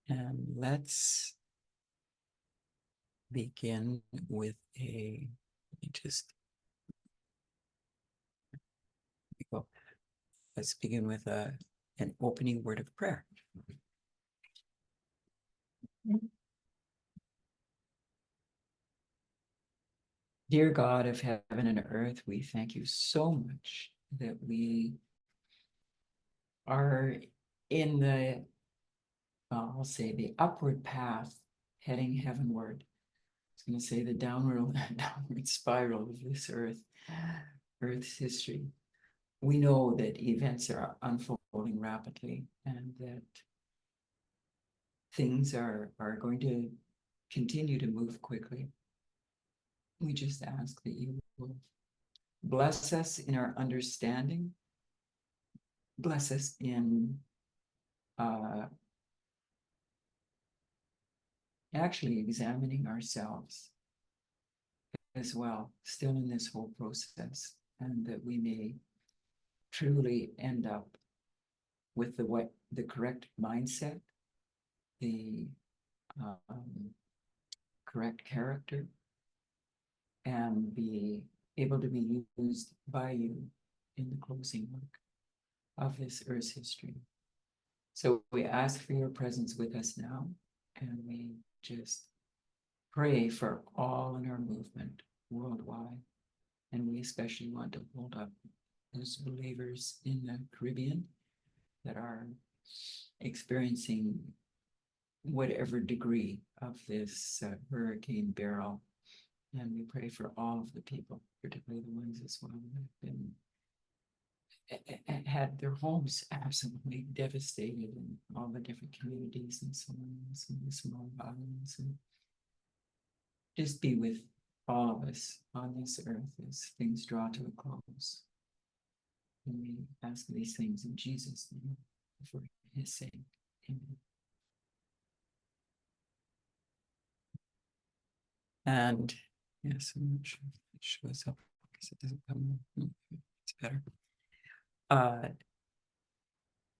And let's begin with let's begin with an opening word of prayer. Dear God of heaven and earth, we thank you so much that we are in the, I'll say, the upward path heading heavenward. I was going to say the downward spiral of this Earth's history. We know that events are unfolding rapidly and that things are going to continue to move quickly. We just ask that you will bless us in our understanding, bless us in actually examining ourselves as well, still in this whole process, and that we may truly end up with the correct mindset, the correct character, and be able to be used by you in the closing work of this Earth's history. So we ask for your presence with us now, and we just pray for all in our movement worldwide. And we especially want to hold up those believers in the Caribbean that are experiencing whatever degree of this Hurricane Beryl. And we pray for all of the people, particularly the ones as well that have been had their homes absolutely devastated in all the different communities and so on, and some of the small islands, and just be with all of us on this earth as things draw to a close. And we ask these things in Jesus' name for his sake. Amen. And yes, I'm not sure if it shows up because it doesn't come. It's better.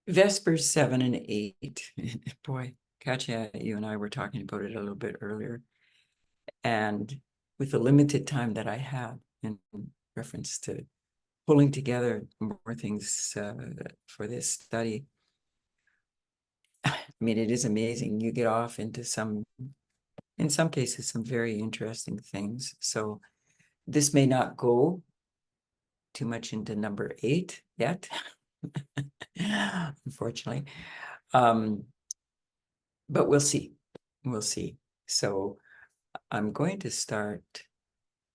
Vespers 7 and 8. Boy, Katya, you and I were talking about it a little bit earlier. And with the limited time that I had in reference to pulling together more things for this study, I mean, it is amazing. You get off into in some cases, some very interesting things. So this may not go too much into number 8 yet, unfortunately. But we'll see. We'll see. So I'm going to start,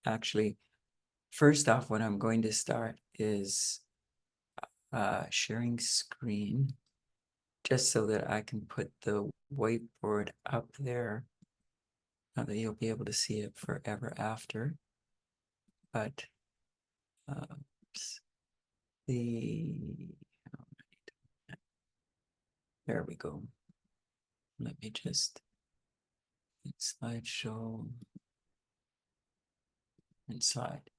actually, first off, what I'm going to start is sharing screen, just so that I can put the whiteboard up there. Not that you'll be able to see it forever after, but there we go. Let me just slideshow inside.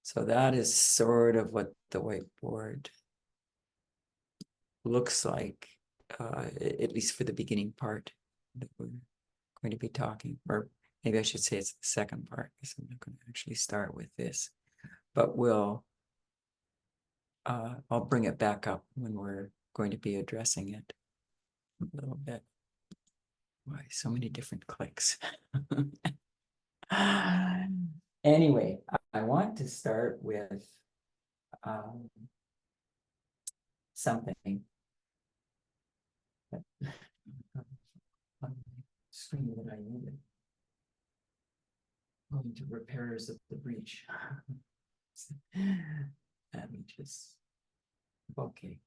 So that is sort of what the whiteboard looks like, at least for the beginning part that we're going to be talking, or maybe I should say it's the second part, because I'm not going to actually start with this, but I'll bring it back up when we're going to be addressing it a little bit. Why so many different clicks? Anyway, I want to start with something on the screen that I needed. Going to repairs of the breach. Let me just, okay.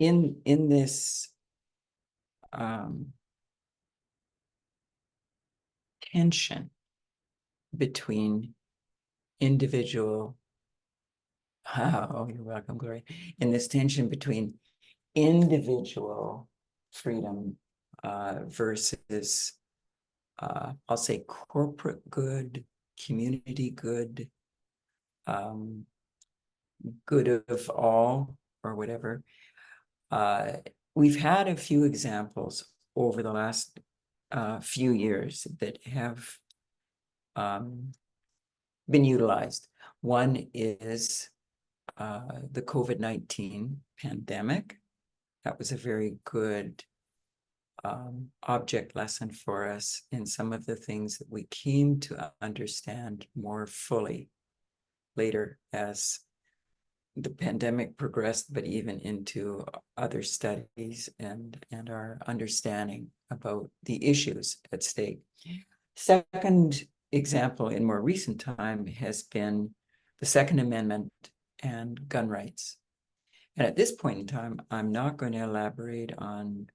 In this tension between individual, oh, you're welcome, Gloria. In this tension between individual freedom versus, I'll say, corporate good community good, good of all, or whatever. We've had a few examples over the last few years that have been utilized. One is the COVID-19 pandemic. That was a very good object lesson for us in some of the things that we came to understand more fully later as the pandemic progressed, but even into other studies and our understanding about the issues at stake. Second example in more recent time has been the Second Amendment and gun rights. And at this point in time, I'm not going to elaborate on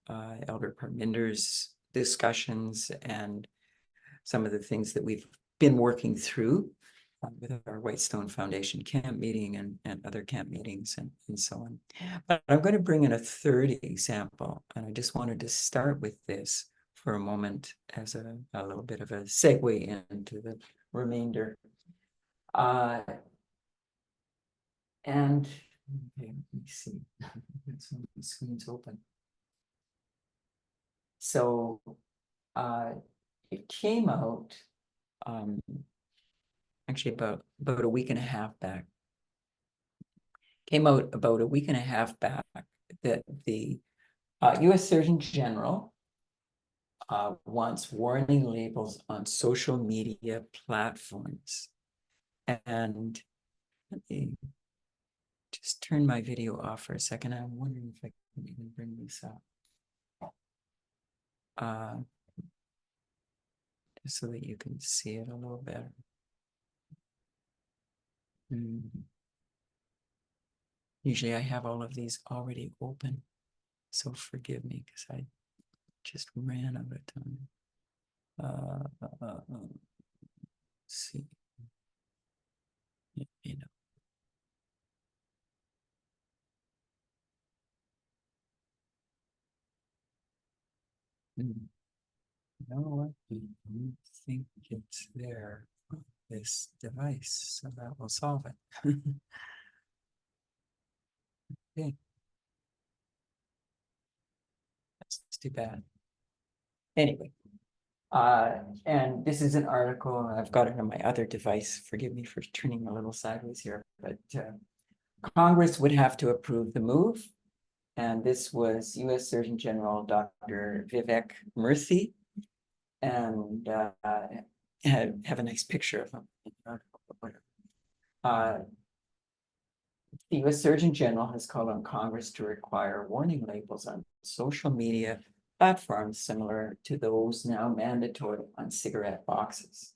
Elder Parminder's discussions and some of the things that we've been working through with our Whitestone Foundation camp meeting and other camp meetings and so on. But I'm going to bring in a third example, and I just wanted to start with this for a moment as a little bit of a segue into the remainder. And okay, let me see. Some screens open. So it came out actually about a week and a half back. Came out about a week and a half back that the U.S. Surgeon General wants warning labels on social media platforms. And let me just turn my video off for a second. I'm wondering if I can even bring this up. Just so that you can see it a little better. Usually I have all of these already open, so forgive me because I just ran out of time. Let's see. You know. You know what? I don't think it's there on this device, so that will solve it. Okay. That's too bad. Anyway, and this is an article, I've got it on my other device. Forgive me for turning a little sideways here, but Congress would have to approve the move. And this was U.S. Surgeon General Dr. Vivek Murthy, and have a nice picture of him. The U.S. Surgeon General has called on Congress to require warning labels on social media platforms similar to those now mandatory on cigarette boxes.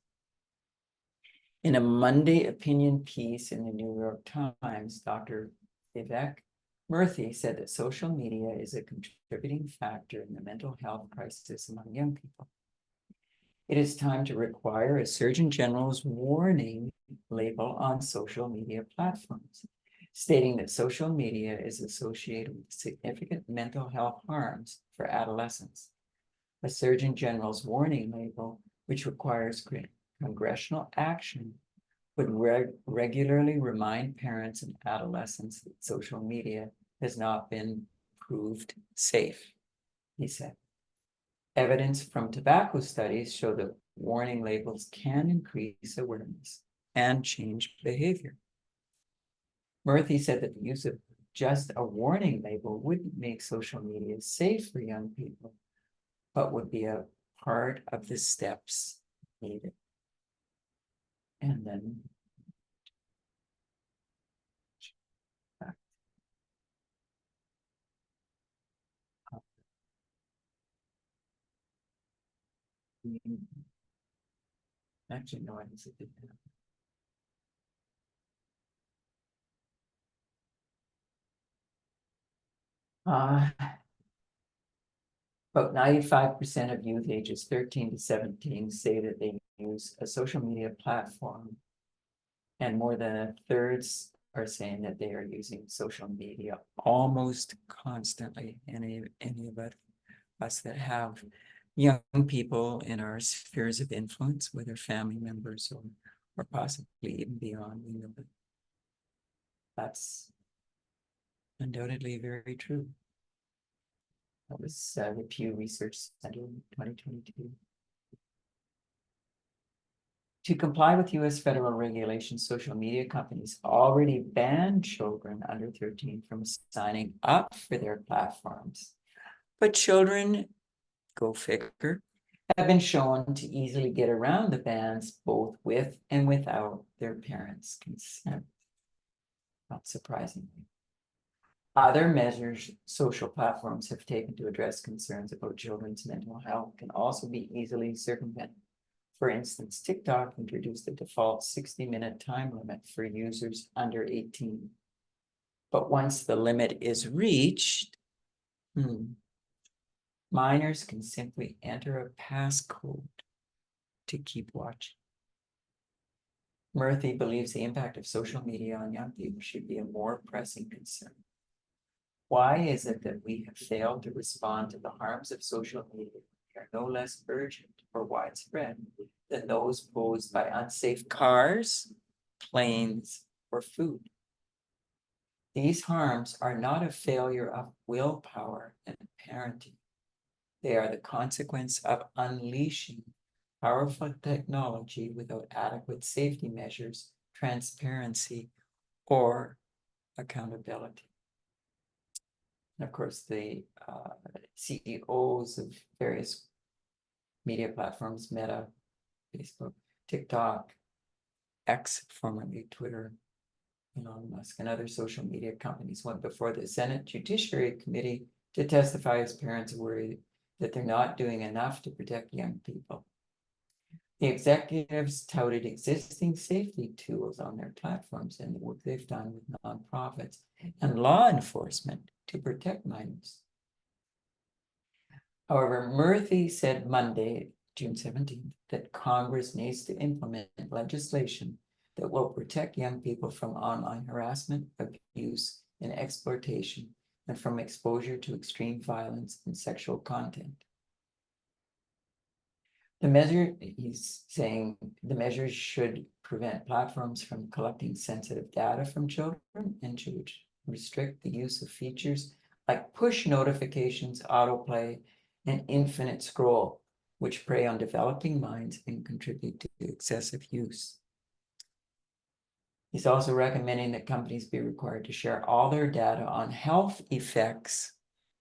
In a Monday opinion piece in the New York Times, Dr. Vivek Murthy said that social media is a contributing factor in the mental health crisis among young people. It is time to require a Surgeon General's warning label on social media platforms, stating that social media is associated with significant mental health harms for adolescents. A Surgeon General's warning label, which requires congressional action, would regularly remind parents and adolescents that social media has not been proved safe, he said. Evidence from tobacco studies show that warning labels can increase awareness and change behavior. Murthy said that the use of just a warning label wouldn't make social media safe for young people, but would be a part of the steps needed. And then actually, no, I didn't. About 95% of youth ages 13 to 17 say that they use a social media platform, and more than a third are saying that they are using social media almost constantly. Any of us that have young people in our spheres of influence, whether family members or possibly even beyond. We know that that's undoubtedly very true. That was the Pew Research Center in 2022. To comply with US federal regulations, social media companies already ban children under 13 from signing up for their platforms. But children, go figure, have been shown to easily get around the bans both with and without their parents' consent. Not surprisingly. Other measures social platforms have taken to address concerns about children's mental health can also be easily circumvented. For instance, TikTok introduced a default 60-minute time limit for users under 18. But once the limit is reached, minors can simply enter a passcode to keep watching. Murthy believes the impact of social media on young people should be a more pressing concern. Why is it that we have failed to respond to the harms of social media? They are no less urgent or widespread than those posed by unsafe cars, planes, or food. These harms are not a failure of willpower and parenting. They are the consequence of unleashing powerful technology without adequate safety measures, transparency, or accountability. And of course, the CEOs of various media platforms, Meta, Facebook, TikTok, X, formerly Twitter, Elon Musk, and other social media companies went before the Senate Judiciary Committee to testify as parents worry that they're not doing enough to protect young people. The executives touted existing safety tools on their platforms and the work they've done with nonprofits and law enforcement to protect minors. However, Murthy said Monday, June 17th, that Congress needs to implement legislation that will protect young people from online harassment, abuse, and exploitation, and from exposure to extreme violence and sexual content. The measure, he's saying, the measures should prevent platforms from collecting sensitive data from children and should restrict the use of features like push notifications, autoplay, and infinite scroll, which prey on developing minds and contribute to excessive use. He's also recommending that companies be required to share all their data on health effects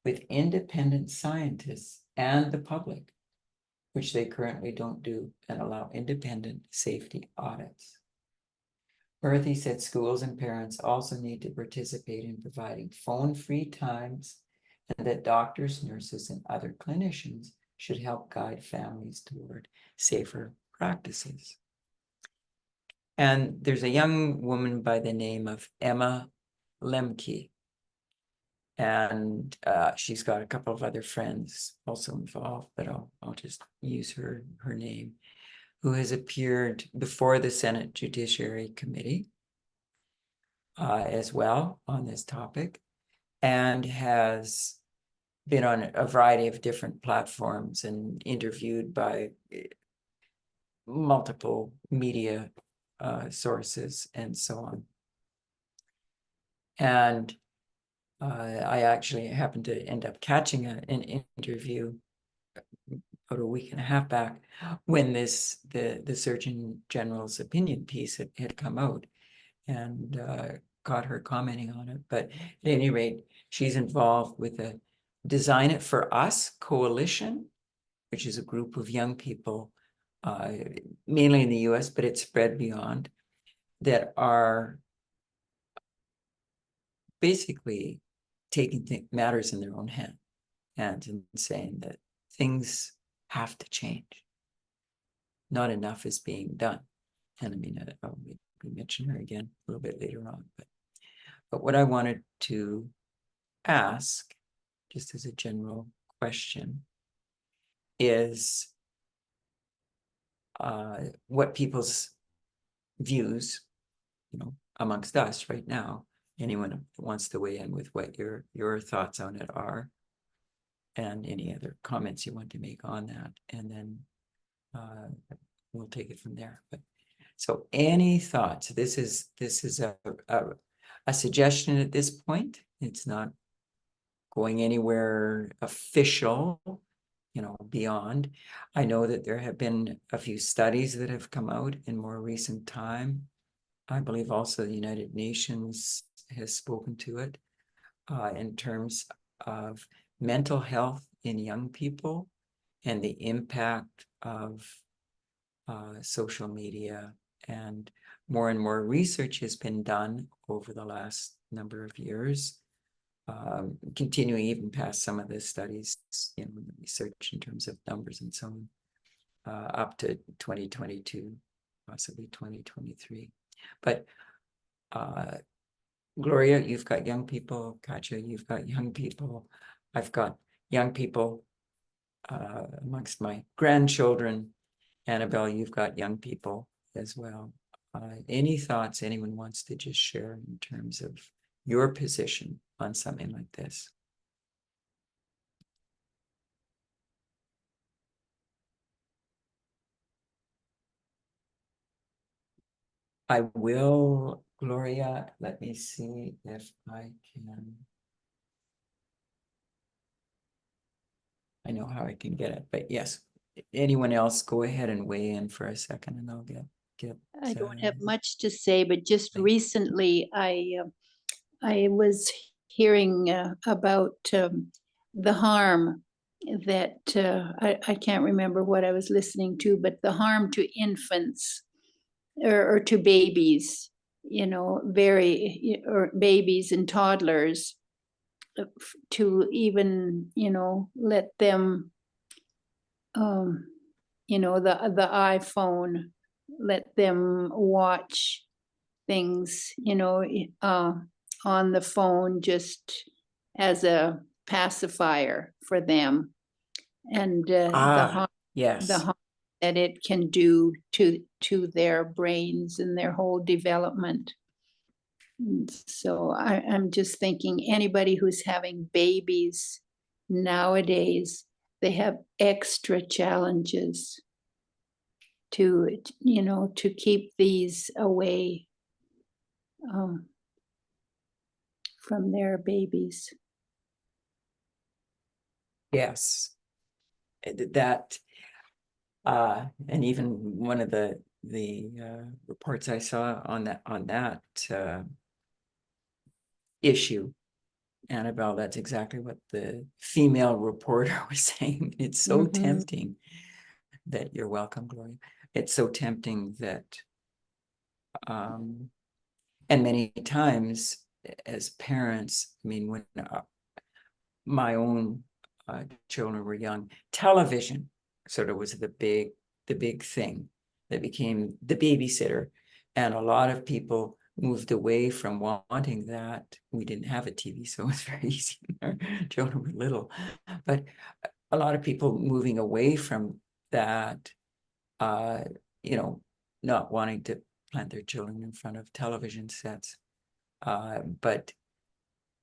with independent scientists and the public, which they currently don't do, and allow independent safety audits. Murthy said schools and parents also need to participate in providing phone-free times, and that doctors, nurses, and other clinicians should help guide families toward safer practices. And there's a young woman by the name of Emma Lemke, and she's got a couple of other friends also involved, but I'll just use her name, who has appeared before the Senate Judiciary Committee as well on this topic, and has been on a variety of different platforms and interviewed by multiple media sources and so on. And I actually happened to end up catching an interview about a week and a half back when the Surgeon General's opinion piece had come out, and caught her commenting on it. But at any rate, she's involved with a Design It For Us coalition, which is a group of young people, mainly in the US, but it's spread beyond, that are basically taking matters in their own hands and saying that things have to change. Not enough is being done. And I mean, I'll mention her again a little bit later on. But what I wanted to ask, just as a general question, is what people's views, amongst us right now, anyone who wants to weigh in with what your thoughts on it are, and any other comments you want to make on that, and then we'll take it from there. But So any thoughts? This is a suggestion at this point. It's not going anywhere official, beyond. I know that there have been a few studies that have come out in more recent time. I believe also the United Nations has spoken to it in terms of mental health in young people and the impact of social media. And more research has been done over the last number of years, continuing even past some of the studies, the research in terms of numbers and so on, up to 2022, possibly 2023. But Gloria, you've got young people. Katja, you've got young people. I've got young people amongst my grandchildren. Annabelle, you've got young people as well. Any thoughts anyone wants to just share in terms of your position on something like this? I will, Gloria, let me see if I can. I know how I can get it, but yes, anyone else go ahead and weigh in for a second and I'll get. I don't have much to say, but just recently I was hearing about the harm that I can't remember what I was listening to, but the harm to infants or to babies, or babies and toddlers, to even, let them, the iPhone, let them watch things, on the phone just as a pacifier for them, and yes, the harm that it can do to their brains and their whole development. And so I'm just thinking anybody who's having babies nowadays, they have extra challenges to keep these away from their babies. Yes, that and even one of the reports I saw on that issue, Annabelle, that's exactly what the female reporter was saying. It's so tempting that you're welcome, Gloria. It's so tempting that and many times as parents, I mean, when my own children were young, television sort of was the big thing that became the babysitter, and a lot of people moved away from wanting that. We didn't have a TV, so it was very easy. Our children were little, but a lot of people moving away from that, not wanting to plant their children in front of television sets, but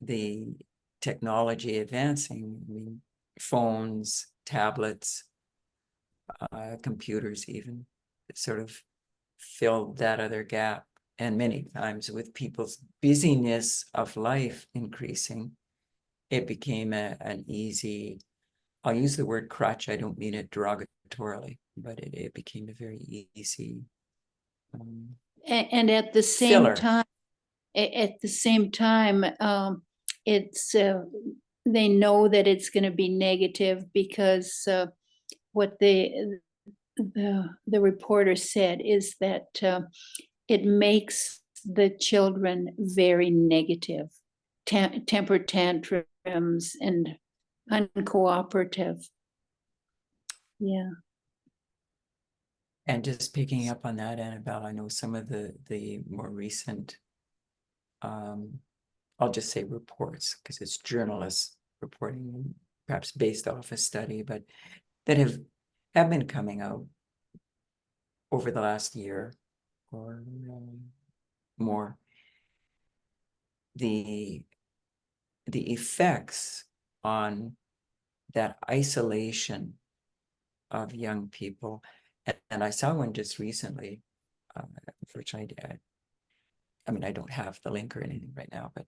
the technology advancing, I mean, phones, tablets, computers even, sort of filled that other gap. And many times with people's busyness of life increasing, it became an easy, I'll use the word crutch, I don't mean it derogatorily, but it became a very easy and at the same filler. time, it's they know that it's going to be negative because what the reporter said is that it makes the children very negative, temper tantrums and uncooperative. Yeah. And just picking up on that, Annabelle, I know some of the more recent, I'll just say reports, because it's journalists reporting, perhaps based off a study, but that have been coming out over the last year or more. The effects on that isolation of young people. And I saw one just recently unfortunately, I mean, I don't have the link or anything right now, but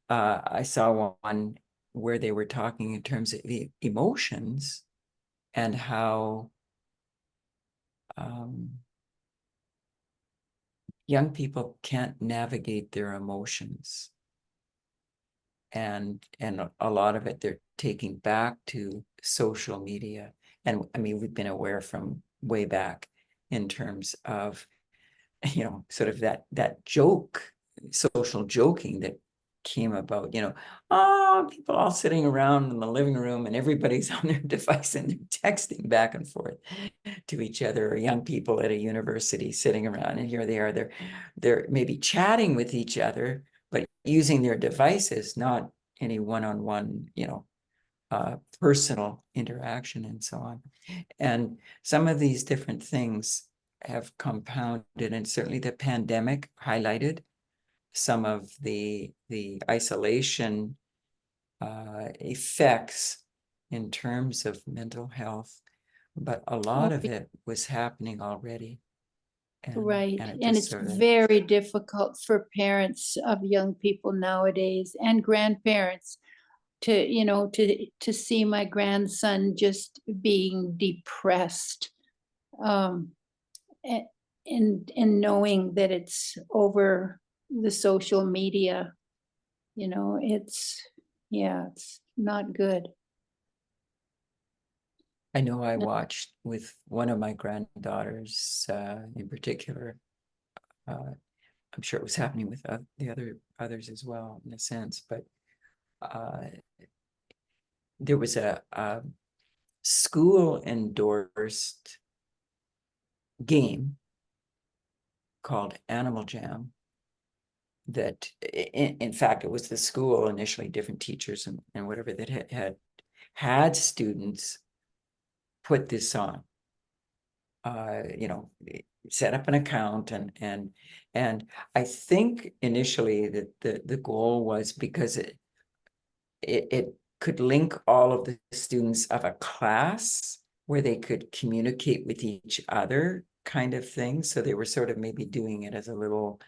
I saw one where they were talking in terms of the emotions and how young people can't navigate their emotions. And a lot of it they're taking back to social media. And I mean, we've been aware from way back in terms of, sort of that social joking that came about, people all sitting around in the living room and everybody's on their device and they're texting back and forth to each other, or young people at a university sitting around, and here they are, they're maybe chatting with each other, but using their devices, not any one-on-one, personal interaction and so on. And some of these different things have compounded, and certainly the pandemic highlighted some of the isolation effects in terms of mental health, but a lot of it was happening already. Right, and it and just it's sort of, very difficult for parents of young people nowadays and grandparents to see my grandson just being depressed. Um, a- and knowing that it's over the social media, it's not good. I know I watched with one of my granddaughters in particular. I'm sure it was happening with the others as well, in a sense, but there was a school endorsed game called Animal Jam that, in fact, it was the school initially, different teachers and whatever, that had students put this on, set up an account, and I think initially that the goal was because it could link all of the students of a class where they could communicate with each other, kind of thing. So they were sort of maybe doing it as a little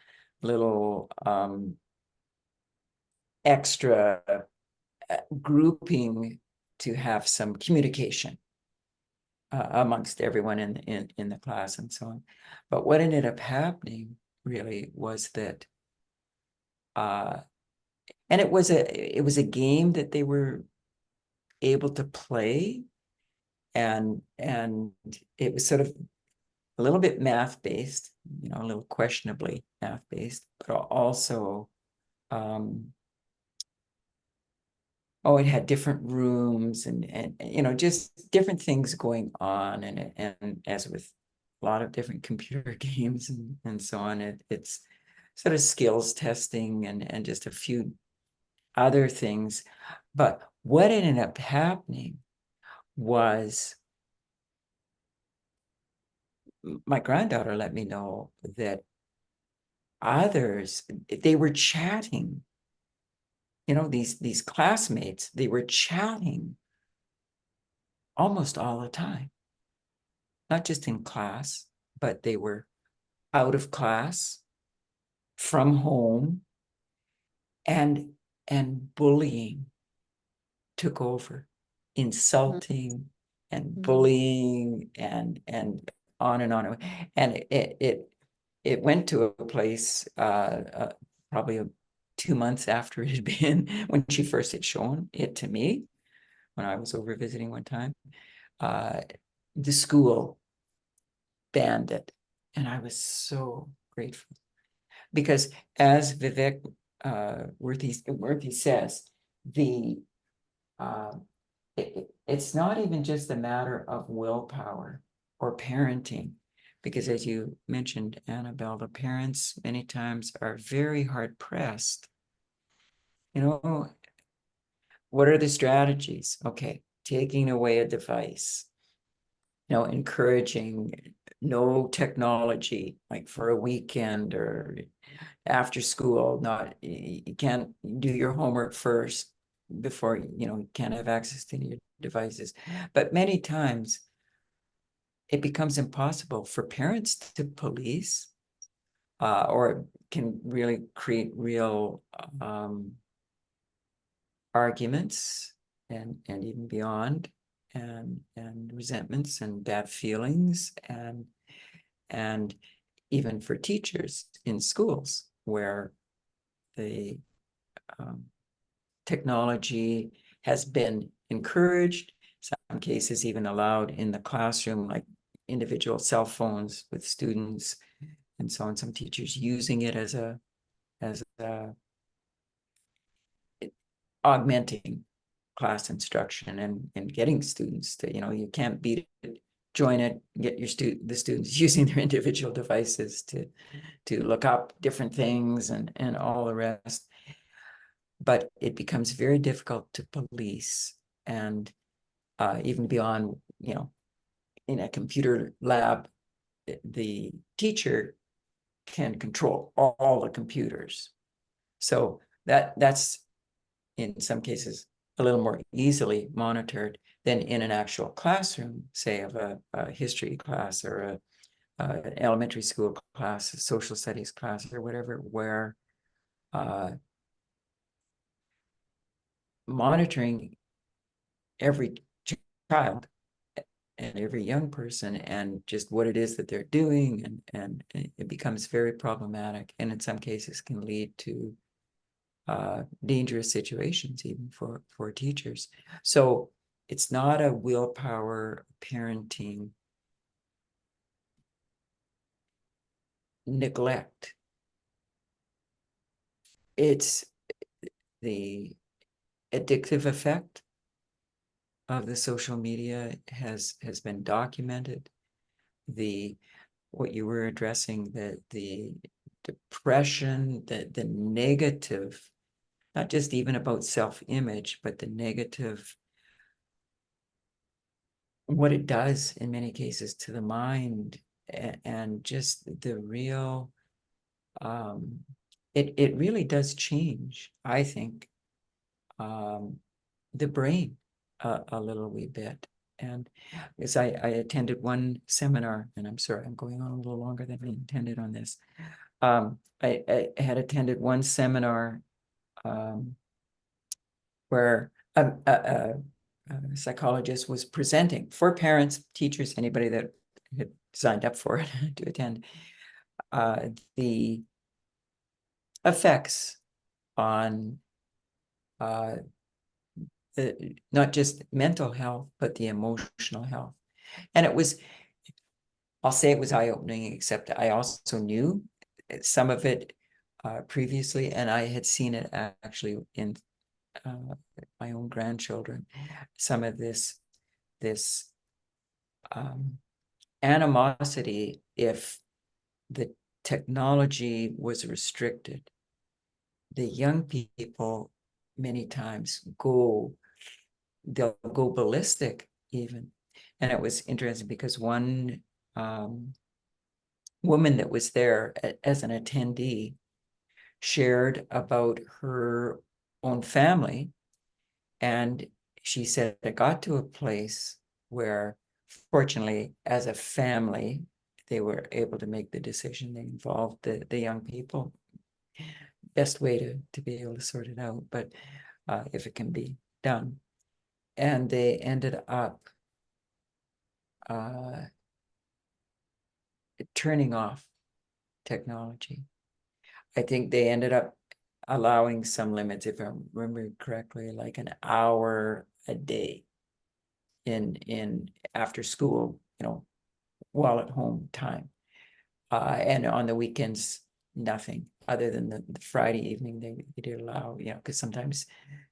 extra grouping to have some communication amongst everyone in the class and so on. But what ended up happening really was that and it was a game that they were able to play, and it was sort of a little bit math based, a little questionably math based, but also it had different rooms and just different things going on, and as with a lot of different computer games and so on, it's sort of skills testing and just a few other things. But what ended up happening was my granddaughter let me know that others, they were chatting, these classmates, they were chatting almost all the time, not just in class, but they were out of class, from home, and bullying took over, insulting and bullying and on and on. And it went to a place probably 2 months after it had been, when she first had shown it to me, when I was over visiting one time. The school banned it, and I was so grateful, because as Vivek Worthy says, it's not even just a matter of willpower or parenting, because as you mentioned, Annabelle, the parents many times are very hard pressed. What are the strategies? Okay, taking away a device, encouraging no technology, like for a weekend or after school. Not, you can't do your homework first before, you can't have access to your devices. But many times it becomes impossible for parents to police or can really create real arguments and even beyond, and resentments and bad feelings, and even for teachers in schools where the technology has been encouraged, some cases even allowed in the classroom, like individual cell phones with students and so on. Some teachers using it as a augmenting class instruction and getting students to, you can't beat it, join it, get the students using their individual devices to look up different things and all the rest. But it becomes very difficult to police, and even beyond, in a computer lab, the teacher can control all the computers. So that's in some cases a little more easily monitored than in an actual classroom, say of a history class or an elementary school class, a social studies class or whatever, where monitoring every child and every young person and just what it is that they're doing, and it becomes very problematic, and in some cases can lead to dangerous situations even for teachers. So it's not a willpower parenting neglect. It's the addictive effect of the social media has been documented. What you were addressing, the depression, the negative, not just even about self-image, but the negative, what it does in many cases to the mind, and just the real, it really does change, I think, the brain a little wee bit. And as I attended one seminar, and I'm sorry, I'm going on a little longer than I intended on this. I had attended one seminar where a psychologist was presenting for parents, teachers, anybody that had signed up for it to attend, the effects on not just mental health, but the emotional health. And I'll say it was eye-opening, except I also knew some of it previously, and I had seen it actually in my own grandchildren. Some of this animosity, if the technology was restricted, the young people many times they'll go ballistic even. And it was interesting because one woman that was there as an attendee shared about her own family, and she said it got to a place where, fortunately, as a family, they were able to make the decision. They involved the young people. Best way to be able to sort it out, but if it can be done. And they ended up turning off technology. I think they ended up allowing some limits, if I remember correctly, like an hour a day in after school, while at home time. And on the weekends, nothing other than the Friday evening they did allow, because sometimes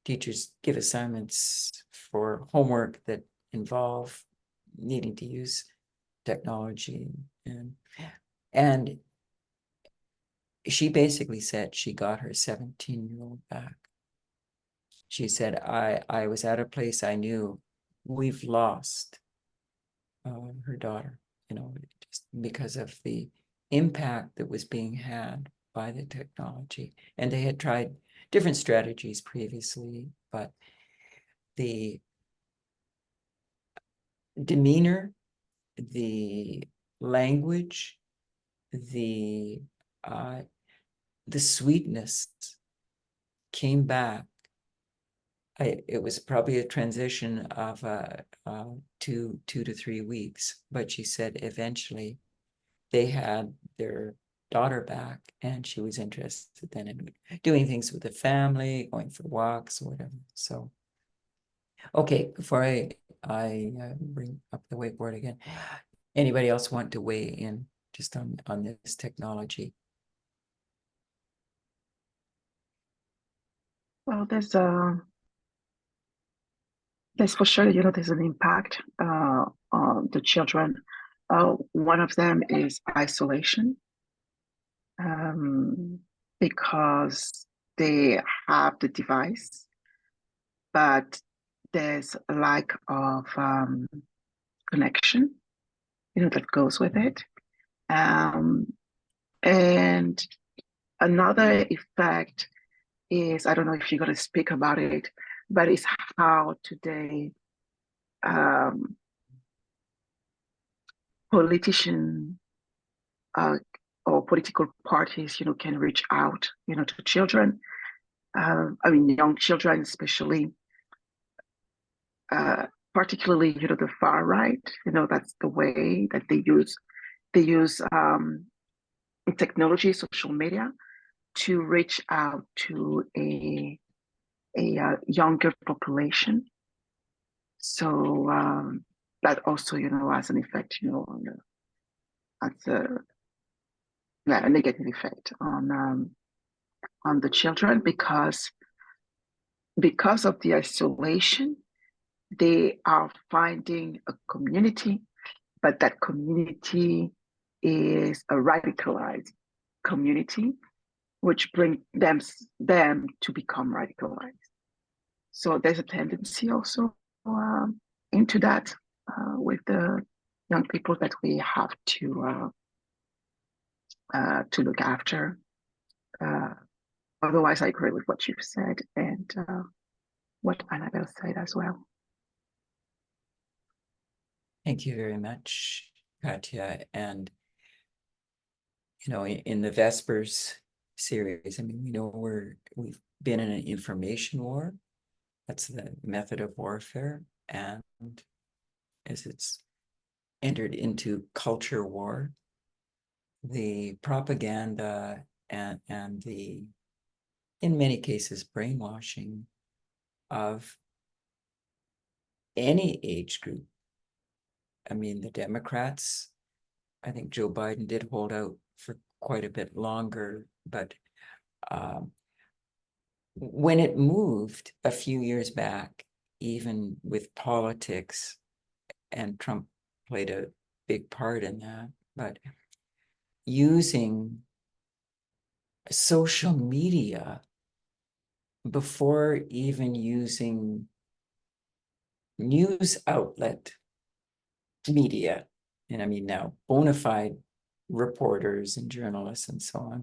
teachers give assignments for homework that involve needing to use technology. And she basically said she got her 17-year-old back. She said, I was at a place I knew we've lost her daughter, just because of the impact that was being had by the technology. And they had tried different strategies previously, but the demeanor, the language, the the sweetness came back. It was probably a transition of 2 to 3 weeks, but she said eventually they had their daughter back, and she was interested then in doing things with the family, going for walks or whatever. So, okay, before I bring up the whiteboard again, anybody else want to weigh in just on this technology? Well, there's for sure, there's an impact on the children. One of them is isolation, because they have the device, but there's a lack of connection, that goes with it. And another effect is, I don't know if you're going to speak about it, but it's how today politicians or political parties, can reach out, to children. Young children, especially, particularly, the far right. That's the way that they use technology, social media, to reach out to a younger population. So that also, has an effect, on a negative effect on the children, because of the isolation, they are finding a community, but that community is a radicalized community, which brings them to become radicalized. So there's a tendency also into that with the young people that we have to look after. Otherwise, I agree with what you've said and what Annabelle said as well. Thank you very much, Katya. And, in the Vespers series, we know we've been in an information war. That's the method of warfare. And as it's entered into culture war, the propaganda and the, in many cases, brainwashing of any age group. The Democrats, I think Joe Biden did hold out for quite a bit longer, but when it moved a few years back, even with politics, and Trump played a big part in that, but using social media before even using news outlet media, and now bona fide reporters and journalists and so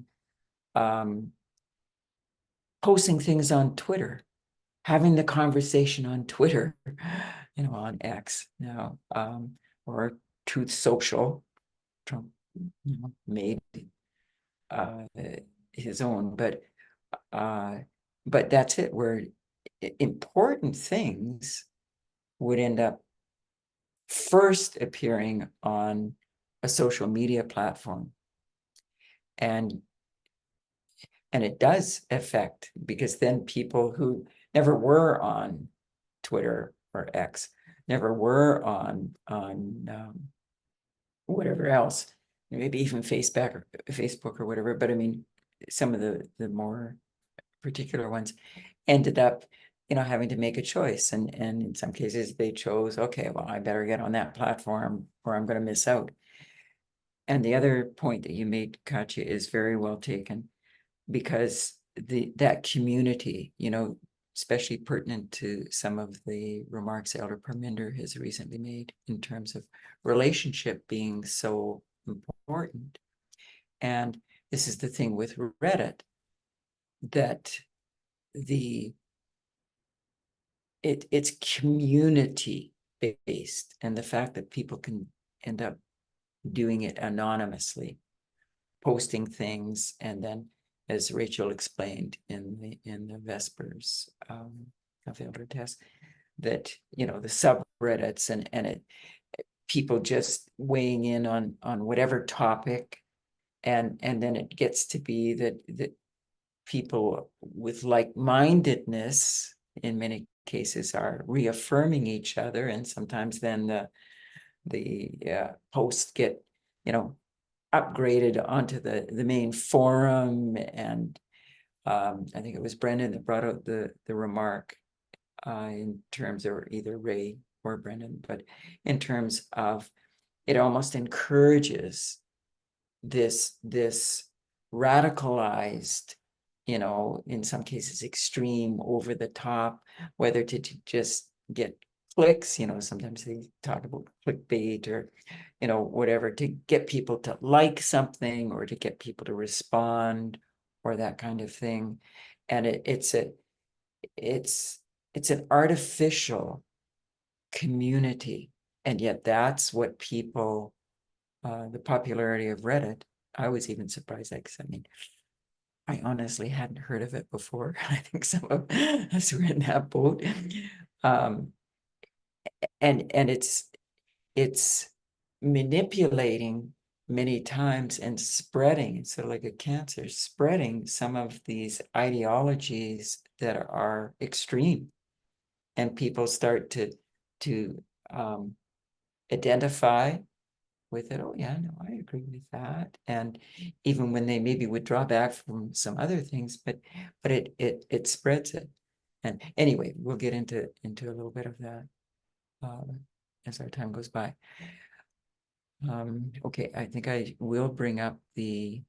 on, posting things on Twitter, having the conversation on Twitter, on X now, or Truth Social. Trump, made his own, but that's it, where important things would end up first appearing on a social media platform. And it does affect, because then people who never were on Twitter or X, never were on whatever else, maybe even Facebook or whatever, but some of the more particular ones ended up having to make a choice, and in some cases they chose, okay, well, I better get on that platform or I'm going to miss out. And the other point that you made, Katya, is very well taken, because that community, especially pertinent to some of the remarks Elder Parminder has recently made in terms of relationship being so important. And this is the thing with Reddit, that it's community based, and the fact that people can end up doing it anonymously posting things, and then, as Rachel explained in the Vespers of Elder Tess, that the subreddits and people just weighing in on whatever topic, and then it gets to be that people with like-mindedness in many cases are reaffirming each other, and sometimes then the posts get upgraded onto the main forum. And I think it was Brendan that brought out the remark in terms of, either Ray or Brendan, but in terms of it almost encourages this radicalized, in some cases extreme, over the top, whether to just get clicks, sometimes they talk about clickbait, or whatever, to get people to like something or to get people to respond, or that kind of thing. And it's an artificial community, and yet that's what people, the popularity of Reddit. I was even surprised, because I honestly hadn't heard of it before. I think some of us were in that boat. And it's manipulating many times and spreading. It's sort of like a cancer, spreading some of these ideologies that are extreme, and people start to identify with it. Oh yeah, no, I agree with that. And even when they maybe withdraw back from some other things, but it spreads it. And anyway, we'll get into a little bit of that as our time goes by. Okay, I think I will bring up the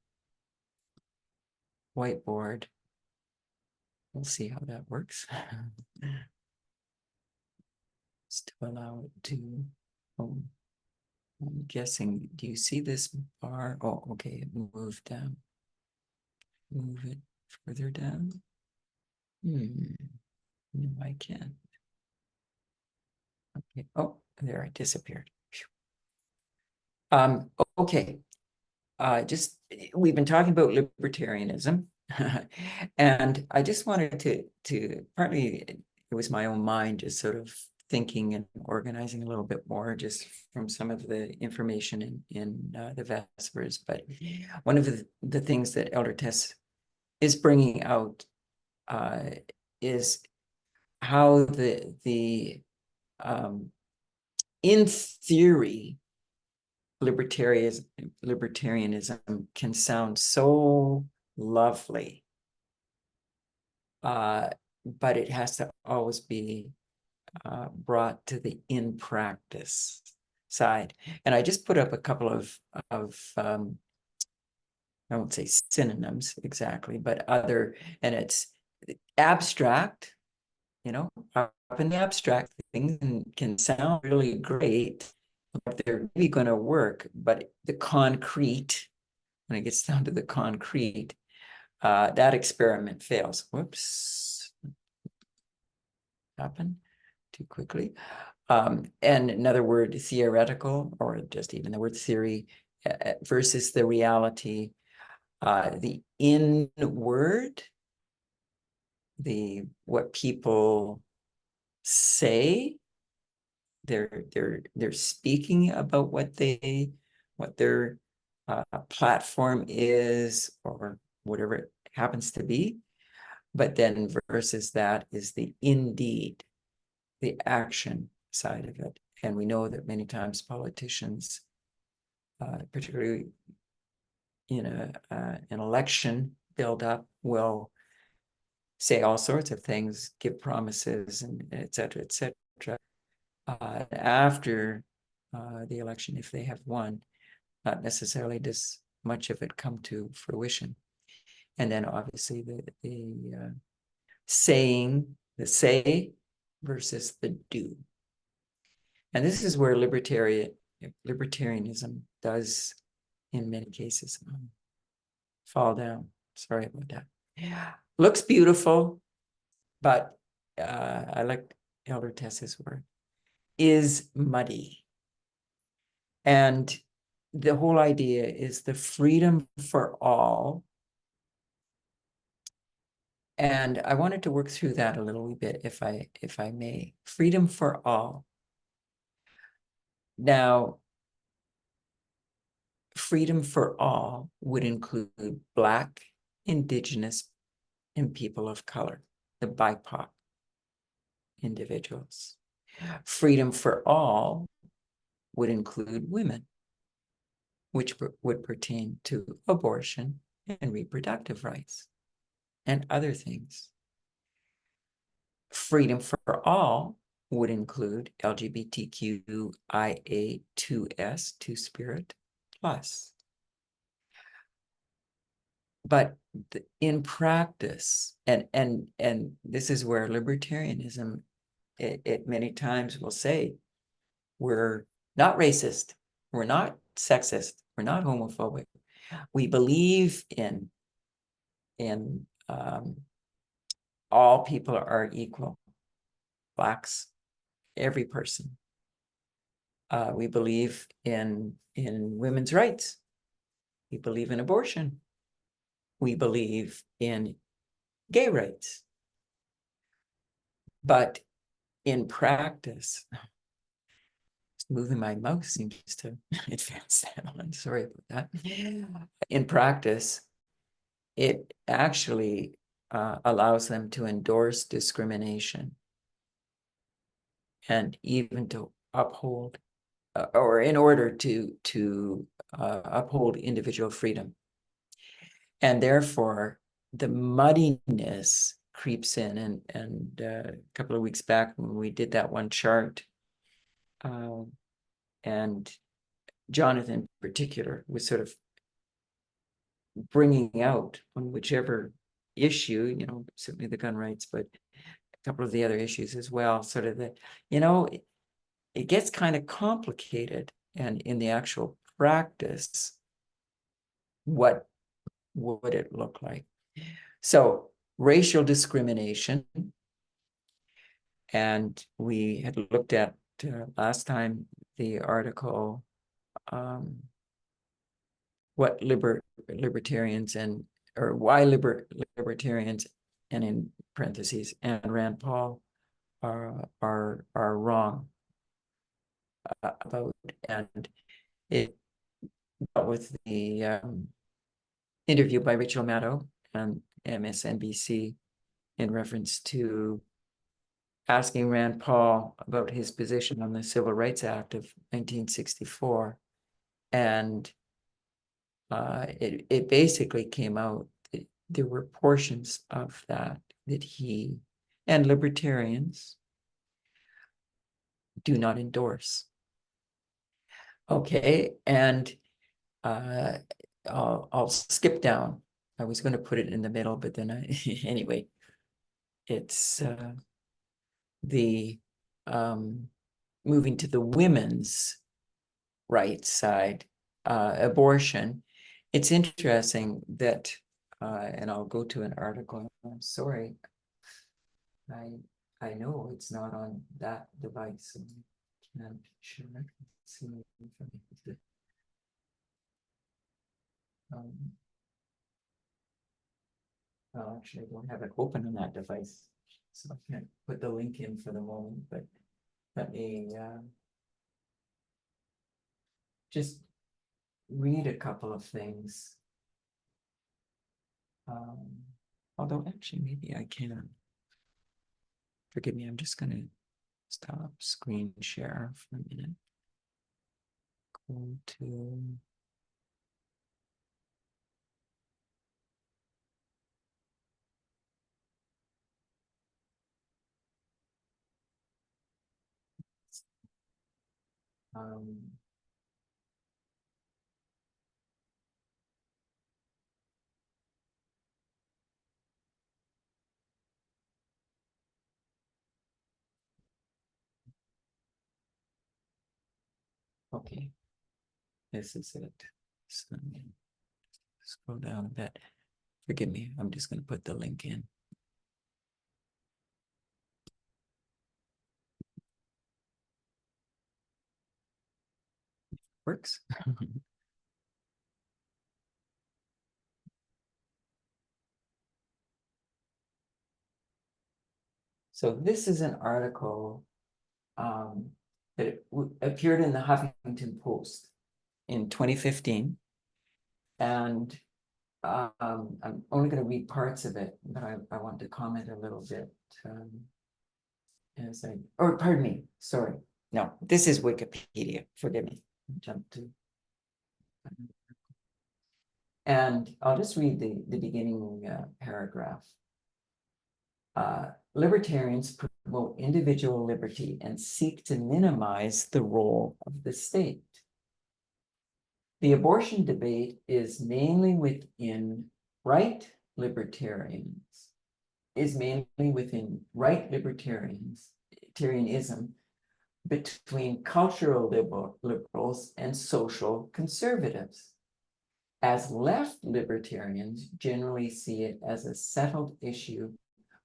whiteboard. We'll see how that works. Just to allow it to, I'm guessing, do you see this bar? Oh, okay, it moved down. Move it further down. No, I can't. Okay. Oh, there, it disappeared. Okay. Just, we've been talking about libertarianism, and I just wanted to partly, it was my own mind just sort of thinking and organizing a little bit more, just from some of the information in the Vespers. But one of the things that Elder Tess is bringing out is how the in theory, libertarianism can sound so lovely, but it has to always be brought to the in practice side. And I just put up a couple of I won't say synonyms exactly, but other, and it's abstract, up in the abstract, things can sound really great, but they're really going to work. But the concrete, when it gets down to the concrete, that experiment fails. Whoops, happened too quickly. And another word, theoretical, or just even the word theory, versus the reality, the inward, what people say, they're speaking about what their platform is, or whatever it happens to be. But then versus that is the indeed, the action side of it. And we know that many times politicians, particularly in an election build up, will say all sorts of things, give promises, and et cetera, et cetera. After the election, if they have won, not necessarily does much of it come to fruition. And then obviously the say versus the do. And this is where libertarianism does, in many cases, fall down. Sorry about that. Yeah, looks beautiful, but I like Elder Tess's word, is muddy. And the whole idea is the freedom for all. And I wanted to work through that a little bit, if I may. Freedom for all. Now, freedom for all would include Black, Indigenous, and people of color, the BIPOC individuals. Freedom for all would include women, which would pertain to abortion and reproductive rights and other things. Freedom for all would include LGBTQIA2S, two-spirit plus. But in practice, and this is where libertarianism, it many times will say, we're not racist, we're not sexist, we're not homophobic. We believe in all people are equal, Blacks, every person. We believe in women's rights. We believe in abortion. We believe in gay rights. But in practice, moving my mouse seems to advance that on. Sorry about that. In practice, it actually allows them to endorse discrimination and even to uphold, or in order to uphold individual freedom. And therefore, the muddiness creeps in. And a couple of weeks back when we did that one chart, and Jonathan in particular was sort of bringing out on whichever issue, certainly the gun rights, but a couple of the other issues as well, sort of that, it gets kind of complicated. And in the actual practice, what would it look like? So racial discrimination, and we had looked at last time the article, what libertarians or why libertarians, and in parentheses, and Rand Paul are wrong about, and it dealt with the interview by Rachel Maddow on MSNBC in reference to asking Rand Paul about his position on the Civil Rights Act of 1964. And it basically came out that there were portions of that he and libertarians do not endorse. Okay, and I'll skip down. I was going to put it in the middle, but then anyway, it's the moving to the women's rights side, abortion. It's interesting that, and I'll go to an article. I'm sorry, I know it's not on that device. I'm sure. Let's see if I can put it. Well, actually, I don't have it open on that device, so I can't put the link in for the moment, but let me just read a couple of things. Although actually, maybe I can. Forgive me, I'm just going to stop screen share for a minute. Go to... okay, this is it. So scroll down a bit. Forgive me, I'm just going to put the link in. Works. So this is an article that appeared in the Huffington Post in 2015. And I'm only going to read parts of it, but I want to comment a little bit. Or pardon me, sorry. No, this is Wikipedia, forgive me. Jump to. And I'll just read the beginning paragraph. Libertarians promote individual liberty and seek to minimize the role of the state. The abortion debate is mainly within right libertarians, libertarianism between cultural liberals and social conservatives. As left libertarians generally see it as a settled issue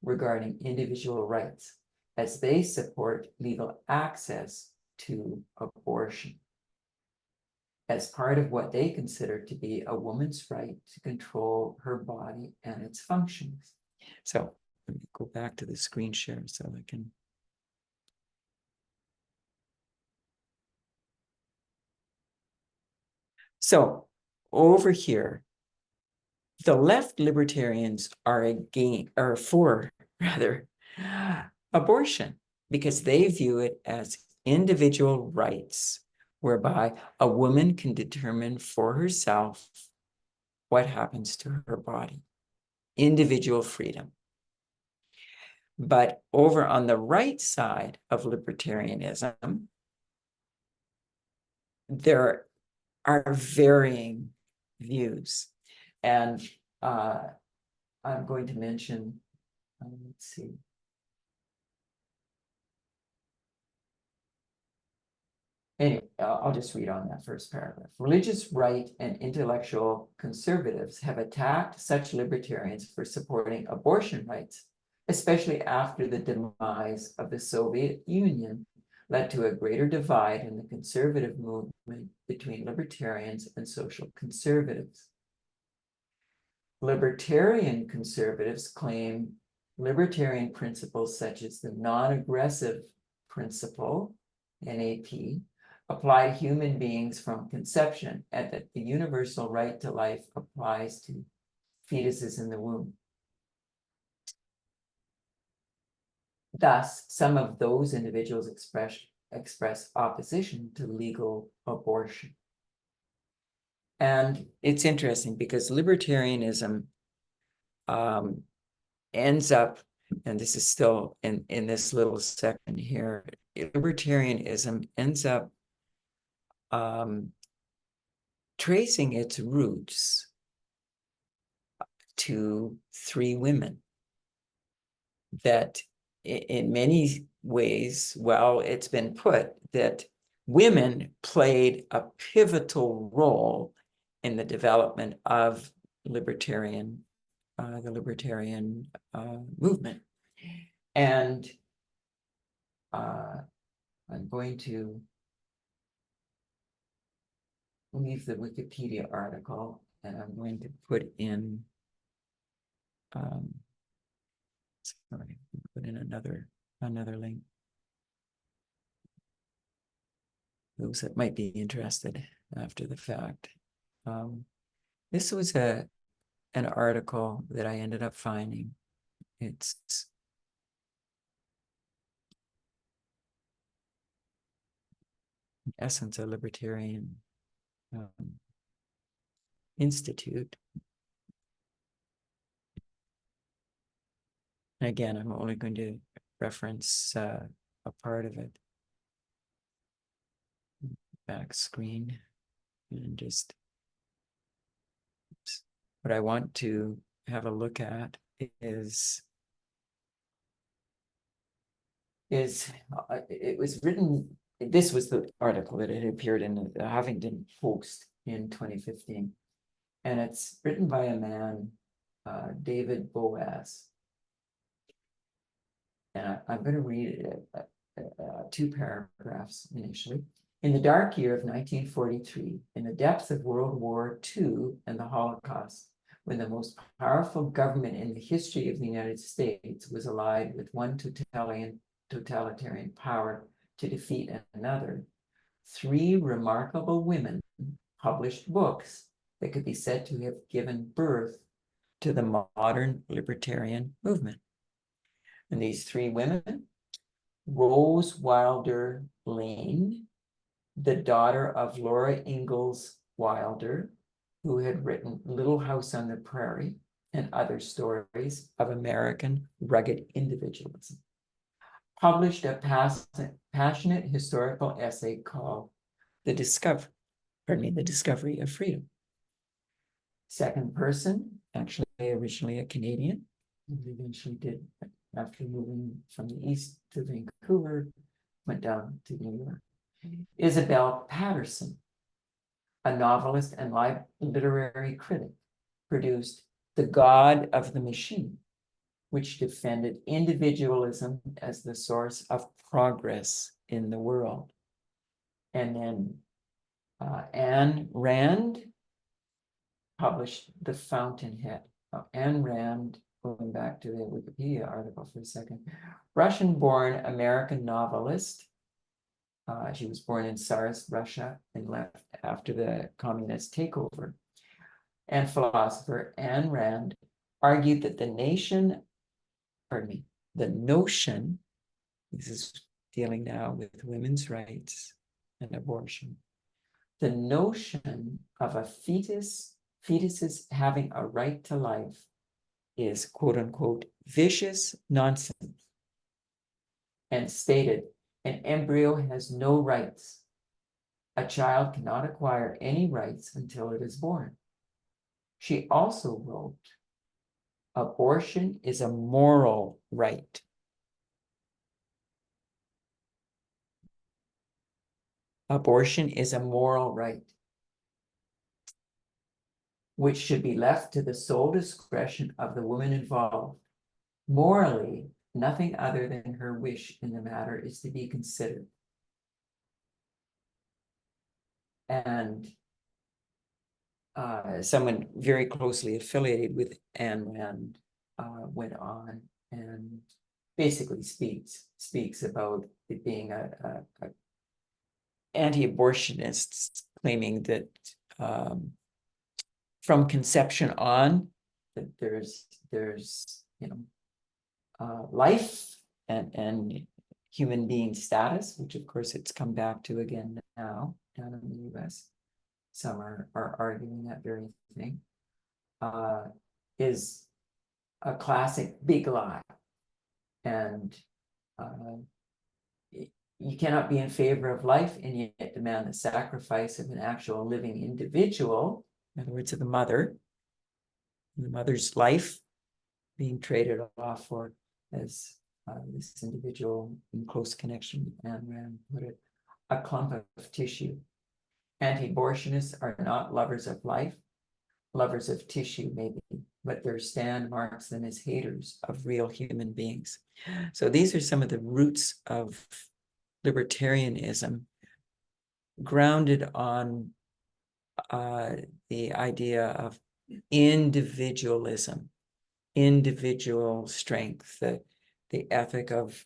regarding individual rights, as they support legal access to abortion as part of what they consider to be a woman's right to control her body and its functions. So let me go back to the screen share so I can. So over here, the left libertarians are for abortion because they view it as individual rights whereby a woman can determine for herself what happens to her body, individual freedom. But over on the right side of libertarianism, there are varying views. And I'm going to mention, let's see. Anyway, I'll just read on that first paragraph. Religious right and intellectual conservatives have attacked such libertarians for supporting abortion rights, especially after the demise of the Soviet Union led to a greater divide in the conservative movement between libertarians and social conservatives. Libertarian conservatives claim libertarian principles such as the non-aggressive principle, NAP, apply to human beings from conception, and that the universal right to life applies to fetuses in the womb. Thus, some of those individuals express opposition to legal abortion. And it's interesting because libertarianism ends up, and this is still in this little section here, libertarianism ends up tracing its roots to three women that in many ways, well, it's been put that women played a pivotal role in the development of the libertarian movement. And I'm going to leave the Wikipedia article and I'm going to put in sorry, put in another link. Those that might be interested after the fact. This was an article that I ended up finding. It's in essence a libertarian institute. And again, I'm only going to reference a part of it. Back screen and just what I want to have a look at is it was written, this was the article that had appeared in the Huffington Post in 2015, and it's written by a man, David Boaz, and I'm going to read it, two paragraphs initially. In the dark year of 1943, in the depths of World War II and the Holocaust, when the most powerful government in the history of the United States was allied with one totalitarian power to defeat another, three remarkable women published books that could be said to have given birth to the modern libertarian movement. And these three women, Rose Wilder Lane, the daughter of Laura Ingalls Wilder, who had written Little House on the Prairie and other stories of American rugged individualism, published a passionate historical essay called The Discovery of Freedom. Second person, actually originally a Canadian, and eventually did, after moving from the East to Vancouver, went down to New York. Isabel Patterson, a novelist and literary critic, produced The God of the Machine, which defended individualism as the source of progress in the world. And then Ayn Rand published The Fountainhead. Ayn Rand, going back to the Wikipedia article for a second, Russian-born American novelist. She was born in Tsarist Russia and left after the communist takeover. And philosopher Ayn Rand argued that the notion, this is dealing now with women's rights and abortion, the notion of a fetuses having a right to life is quote unquote vicious nonsense, and stated an embryo has no rights. A child cannot acquire any rights until it is born. She also wrote, abortion is a moral right. Abortion is a moral right, which should be left to the sole discretion of the woman involved. Morally, nothing other than her wish in the matter is to be considered. And someone very closely affiliated with Ayn Rand went on and basically speaks about it being a anti-abortionists claiming that from conception on that there's life and human being status, which of course it's come back to again now down in the US. Some are arguing that very thing, is a classic big lie. And you cannot be in favor of life and yet demand the sacrifice of an actual living individual, in other words, of the mother's life being traded off for, as this individual in close connection with Ayn Rand put it, a clump of tissue. Anti-abortionists are not lovers of life, lovers of tissue maybe, but their stand marks them as haters of real human beings. So these are some of the roots of libertarianism, grounded on the idea of individualism, individual strength, the ethic of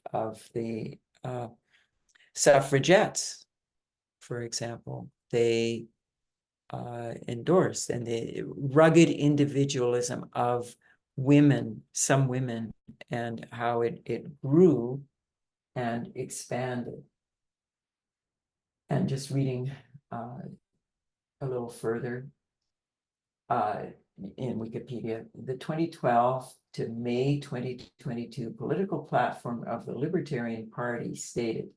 the suffragettes, for example. They endorsed, and the rugged individualism of women, some women, and how it grew and expanded. And just reading a little further in Wikipedia, the 2012 to May 2022 political platform of the Libertarian Party stated,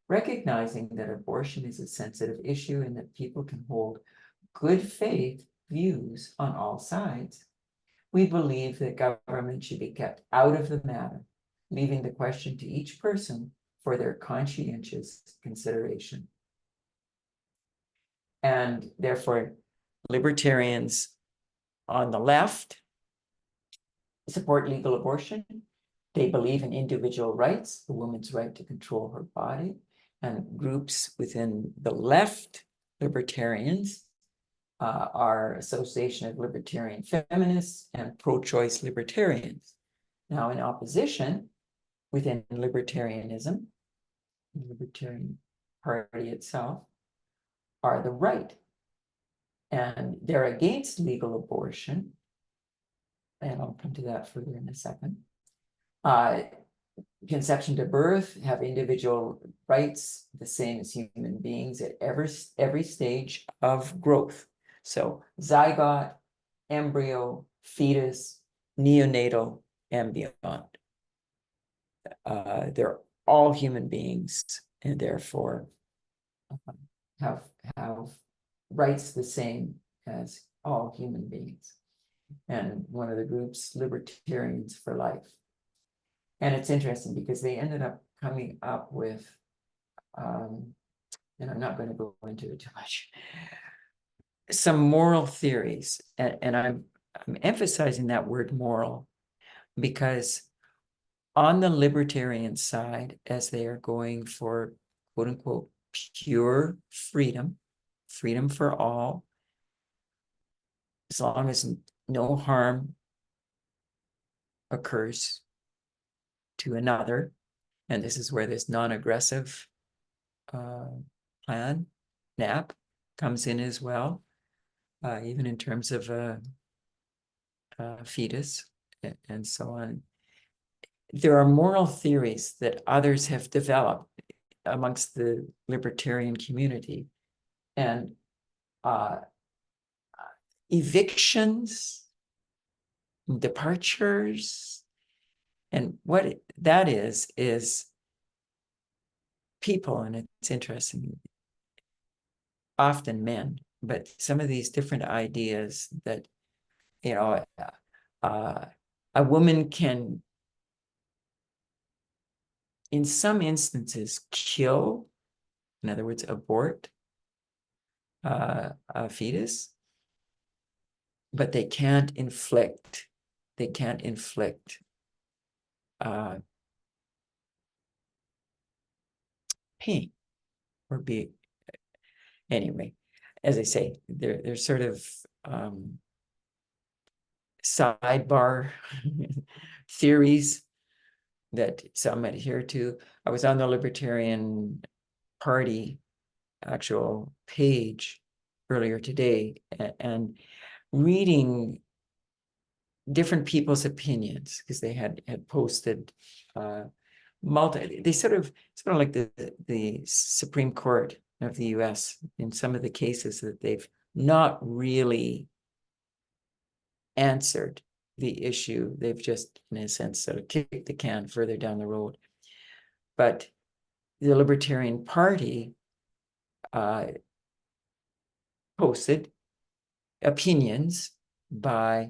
recognizing that abortion is a sensitive issue and that people can hold good faith views on all sides, we believe that government should be kept out of the matter, leaving the question to each person for their conscientious consideration. And therefore, libertarians on the left support legal abortion. They believe in individual rights, the woman's right to control her body, and groups within the left, libertarians, are Association of Libertarian Feminists and Pro-Choice Libertarians. Now, in opposition, within libertarianism, the Libertarian Party itself, are the right. And they're against legal abortion. And I'll come to that further in a second. Conception to birth, have individual rights the same as human beings at every stage of growth. So zygote, embryo, fetus, neonatal, and beyond. They're all human beings and therefore have rights the same as all human beings. And one of the groups, Libertarians for Life. And it's interesting because they ended up coming up with, and I'm not going to go into it too much, some moral theories. And I'm emphasizing that word moral because on the libertarian side, as they are going for quote unquote pure freedom, freedom for all, as long as no harm occurs to another, and this is where this non-aggressive plan, NAP, comes in as well, even in terms of fetus and so on. There are moral theories that others have developed amongst the libertarian community, and evictions, departures, and what that is people, and it's interesting, often men, but some of these different ideas that, you know, a woman can, in some instances, kill, in other words, abort a fetus, but they can't inflict pain or be, anyway, as I say, they're sort of sidebar theories that some adhere to. I was on the Libertarian Party actual page earlier today and reading different people's opinions because they had posted they sort of like the Supreme Court of the US in some of the cases that they've not really answered the issue. They've just, in a sense, sort of kicked the can further down the road. But the Libertarian Party posted opinions by,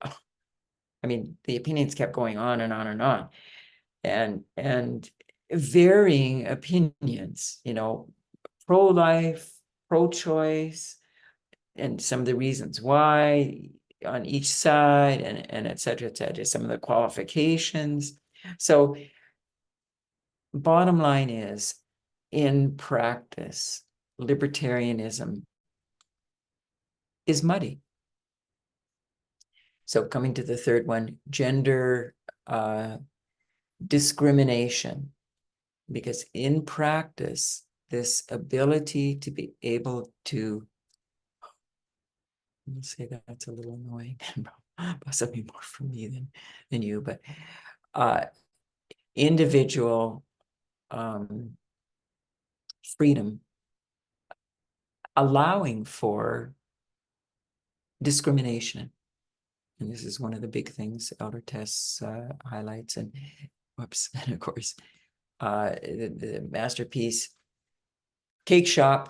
I mean, the opinions kept going on and on and on, and varying opinions, you know, pro-life, pro-choice, and some of the reasons why on each side, and et cetera, some of the qualifications. So bottom line is, in practice, libertarianism is muddy. So coming to the third one, gender discrimination, because in practice, this ability to be able to, I'll say that's a little annoying, possibly more for me than you, but individual freedom, allowing for discrimination. And this is one of the big things Elder Tess highlights, and whoops, and of course, the masterpiece, Cake Shop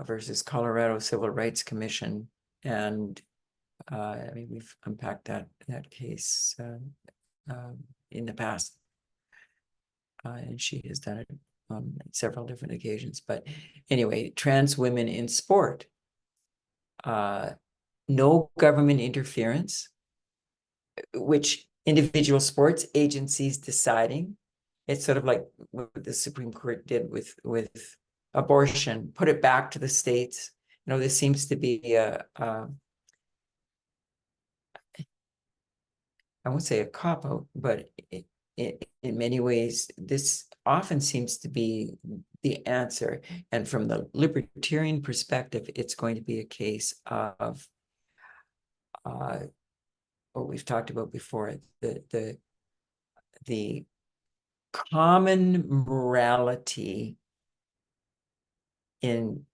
versus Colorado Civil Rights Commission. And I mean, we've unpacked that case in the past. And she has done it on several different occasions. But anyway, trans women in sport. No government interference, which individual sports agencies deciding. It's sort of like what the Supreme Court did with abortion, put it back to the states. know, this seems to be I won't say a cop-out, but in many ways, this often seems to be the answer. And from the libertarian perspective, it's going to be a case of what we've talked about before, the common morality in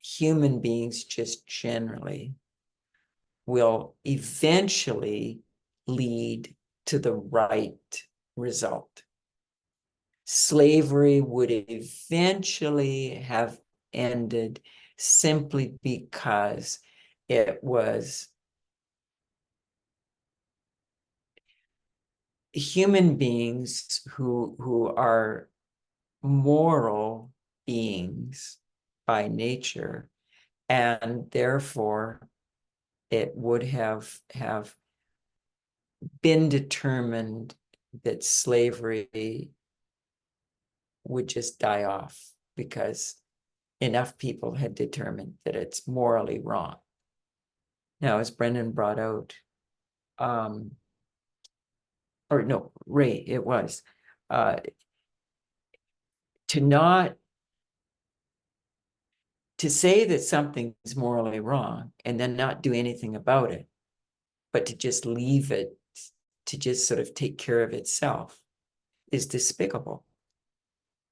human beings just generally will eventually lead to the right result. Slavery would eventually have ended simply because it was human beings who are moral beings by nature, and therefore it would have been determined that slavery would just die off because enough people had determined that it's morally wrong. Now, as Brendan brought out, or no, Ray, it was, to say that something's morally wrong and then not do anything about it, but to just leave it to just sort of take care of itself is despicable.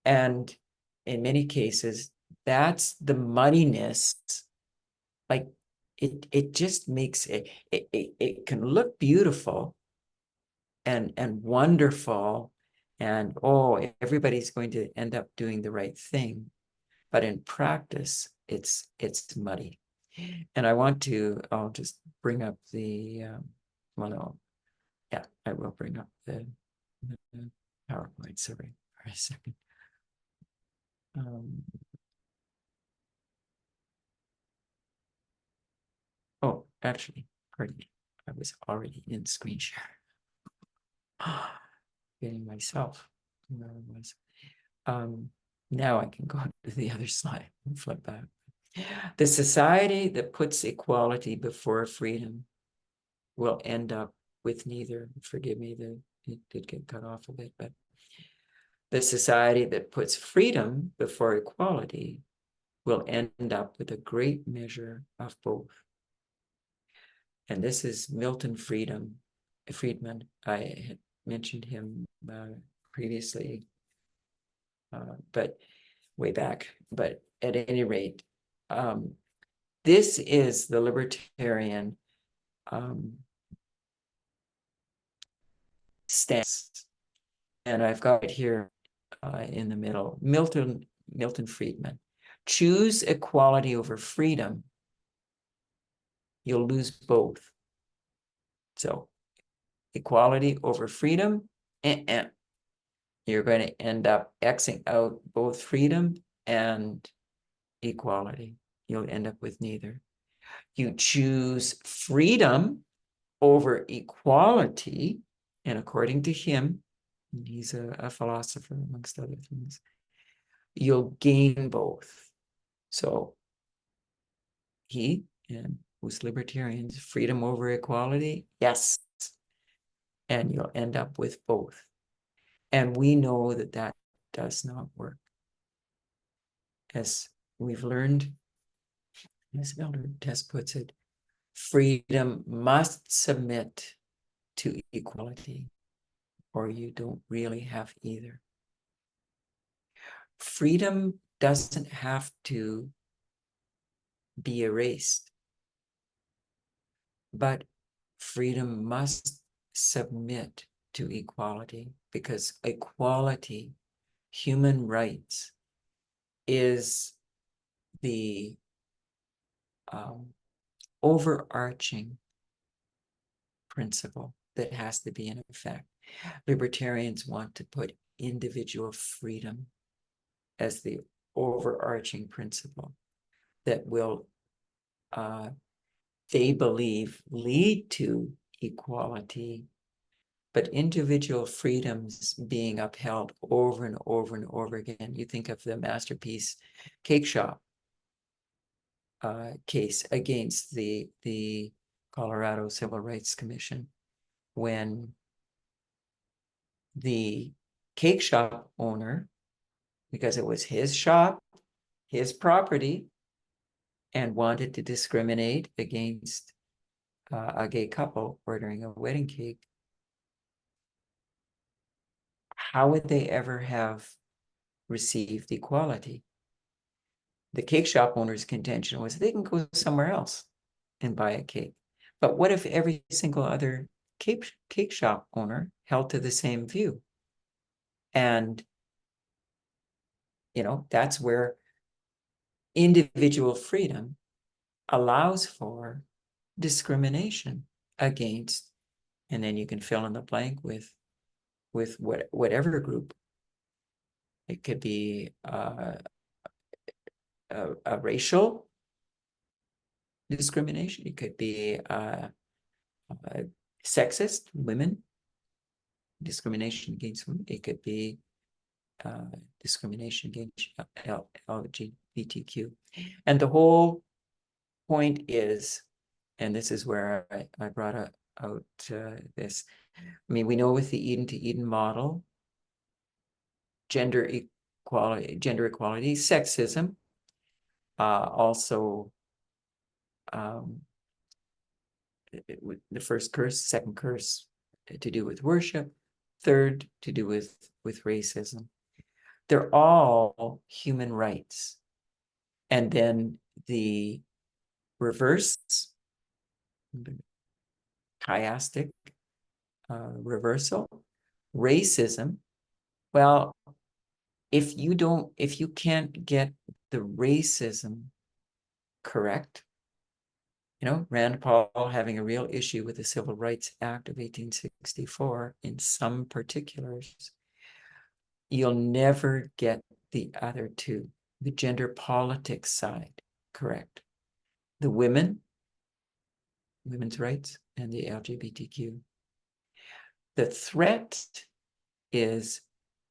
And in many cases, that's the muddiness. Like it just makes it can look beautiful and wonderful, and oh, everybody's going to end up doing the right thing. But in practice, it's muddy. And I'll just bring up the, well, no, yeah, I will bring up the PowerPoint, sorry, for a second. Oh, actually, pardon me, I was already in screen share. Getting myself where I was. Now I can go to the other slide and flip back. The society that puts equality before freedom will end up with neither. Forgive me, it did get cut off a bit, but the society that puts freedom before equality will end up with a great measure of both. And this is Milton Friedman. I had mentioned him previously, but way back. But at any rate, this is the libertarian stance, and I've got it here in the middle. Milton Friedman. Choose equality over freedom, you'll lose both. So equality over freedom, you're going to end up Xing out both freedom and equality. You'll end up with neither. You choose freedom over equality, and according to him, he's a philosopher amongst other things, you'll gain both. So he, and who's libertarians, freedom over equality, yes, and you'll end up with both. And we know that that does not work. As we've learned, as Elder Tess puts it, freedom must submit to equality, or you don't really have either. Freedom doesn't have to be erased, but freedom must submit to equality, because equality, human rights, is the overarching principle that has to be in effect. Libertarians want to put individual freedom as the overarching principle that will, they believe, lead to equality, but individual freedoms being upheld over and over and over again. You think of the Masterpiece Cake Shop. case against the Colorado Civil Rights Commission when the cake shop owner, because it was his shop, his property, and wanted to discriminate against a gay couple ordering a wedding cake, how would they ever have received equality? The cake shop owner's contention was they can go somewhere else and buy a cake. But what if every single other cake shop owner held to the same view? And, that's where individual freedom allows for discrimination against, and then you can fill in the blank with whatever group. It could be a racial discrimination. It could be sexist, women, discrimination against women. It could be discrimination against LGBTQ. And the whole point is, and this is where I brought out this. I mean, we know with the Eden to Eden model, gender equality, sexism, also the first curse, second curse to do with worship, third to do with racism. They're all human rights. And then the reverse, chiastic reversal, racism. Well, if you can't get the racism correct, Rand Paul having a real issue with the Civil Rights Act of 1864 in some particulars, you'll never get the other two, the gender politics side correct. The women's rights, and the LGBTQ. The threat is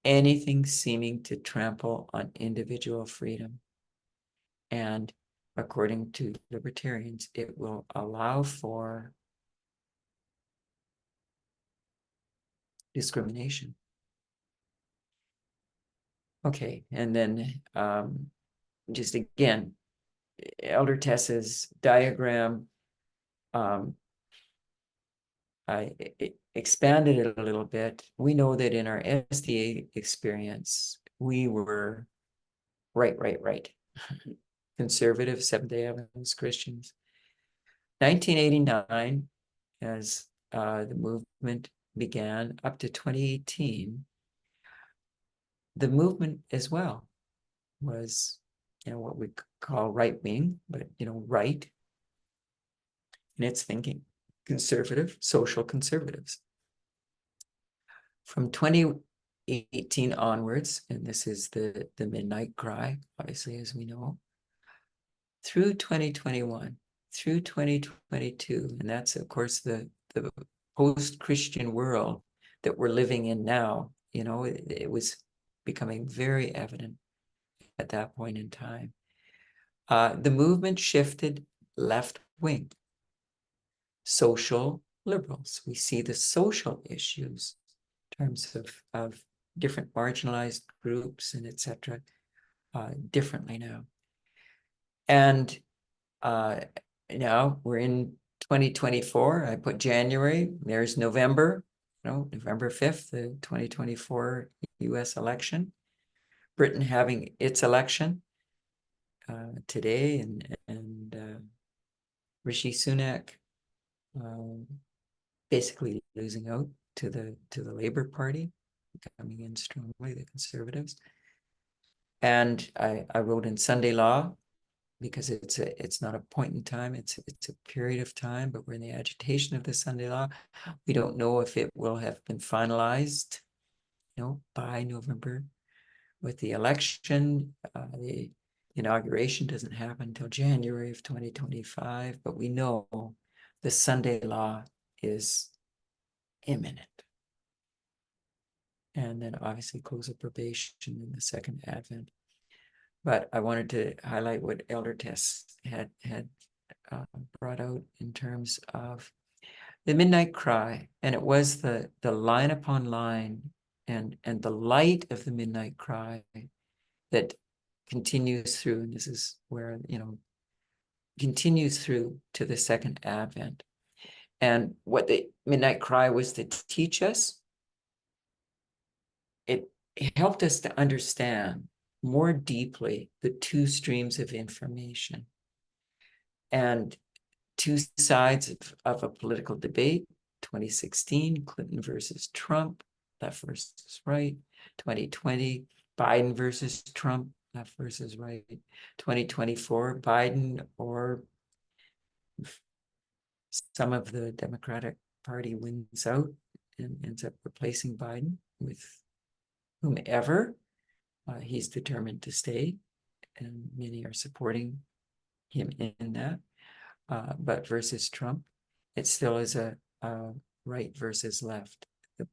anything seeming to trample on individual freedom. And according to libertarians, it will allow for discrimination. Okay, and then just again, Elder Tess's diagram, I expanded it a little bit. We know that in our SDA experience, we were right. Conservative Seventh-day Adventist Christians. 1989, as the movement began up to 2018, the movement as well was, what we call right wing, but right in its thinking, conservative, social conservatives. From 2018 onwards, and this is the midnight cry, obviously, as we know, through 2021, through 2022, and that's of course the post-Christian world that we're living in now. It was becoming very evident at that point in time. The movement shifted left wing, social liberals. We see the social issues in terms of different marginalized groups and etc. Differently now. And now we're in 2024. I put January, there's November, November 5th, the 2024 US election. Britain having its election today, and Rishi Sunak basically losing out to the Labour Party, coming in strongly, the Conservatives. And I wrote in Sunday Law, because it's not a point in time, it's a period of time, but we're in the agitation of the Sunday Law. We don't know if it will have been finalized, by November with the election. The inauguration doesn't happen until January of 2025, but we know the Sunday Law is imminent. And then obviously close of probation in the second advent. but I wanted to highlight what Elder Tess had brought out in terms of the midnight cry, and it was the line upon line and the light of the midnight cry that continues through, and this is where, continues through to the second advent. And what the midnight cry was to teach us, it helped us to understand more deeply the two streams of information and two sides of a political debate. 2016, Clinton versus Trump, left versus right. 2020, Biden versus Trump, left versus right. 2024, Biden or some of the Democratic Party wins out and ends up replacing Biden with whomever he's determined to stay, and many are supporting him in that. But versus Trump, it still is a right versus left. The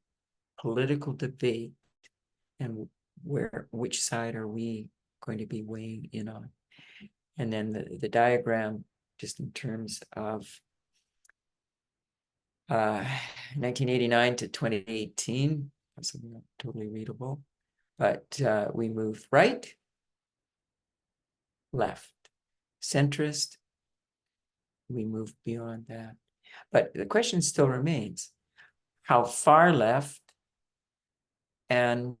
political debate and which side are we going to be weighing in on? And then the diagram, just in terms of 1989 to 2018, so not totally readable, but we move right, left, centrist, we move beyond that. But the question still remains, how far left? And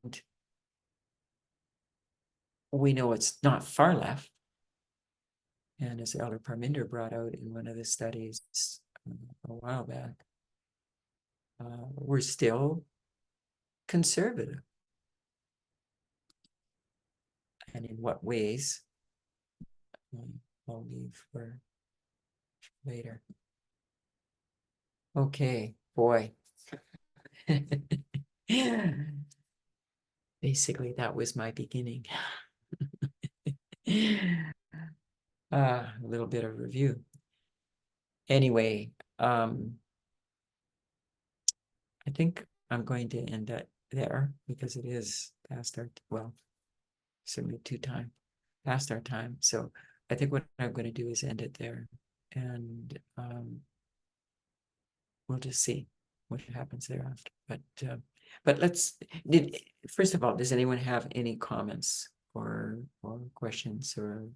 we know it's not far left. And as Elder Parminder brought out in one of the studies a while back, we're still conservative. And in what ways, I'll leave for later. Okay, boy. Basically, that was my beginning. A little bit of review. Anyway, I think I'm going to end it there because it is past our, well, certainly past our time. So I think what I'm going to do is end it there, and we'll just see what happens thereafter. But first of all, does anyone have any comments or questions or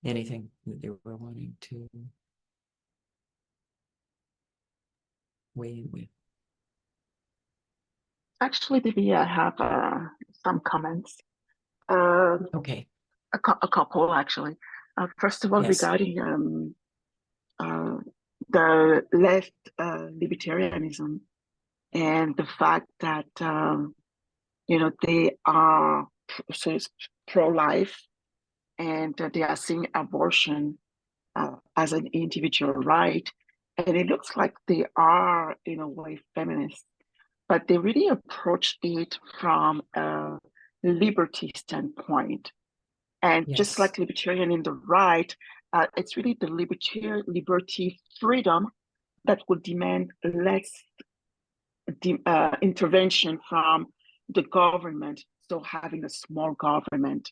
anything that they were wanting to weigh in with? Actually, Debby, I have some comments. Okay. A couple, actually. First of all, Yes. regarding the left libertarianism and the fact that they are pro-life, and they are seeing abortion as an individual right, and it looks like they are in a way feminist, but they really approach it from a liberty standpoint. And Yes. just like libertarian in the right, it's really the liberty, freedom that would demand less intervention from the government. So having a small government.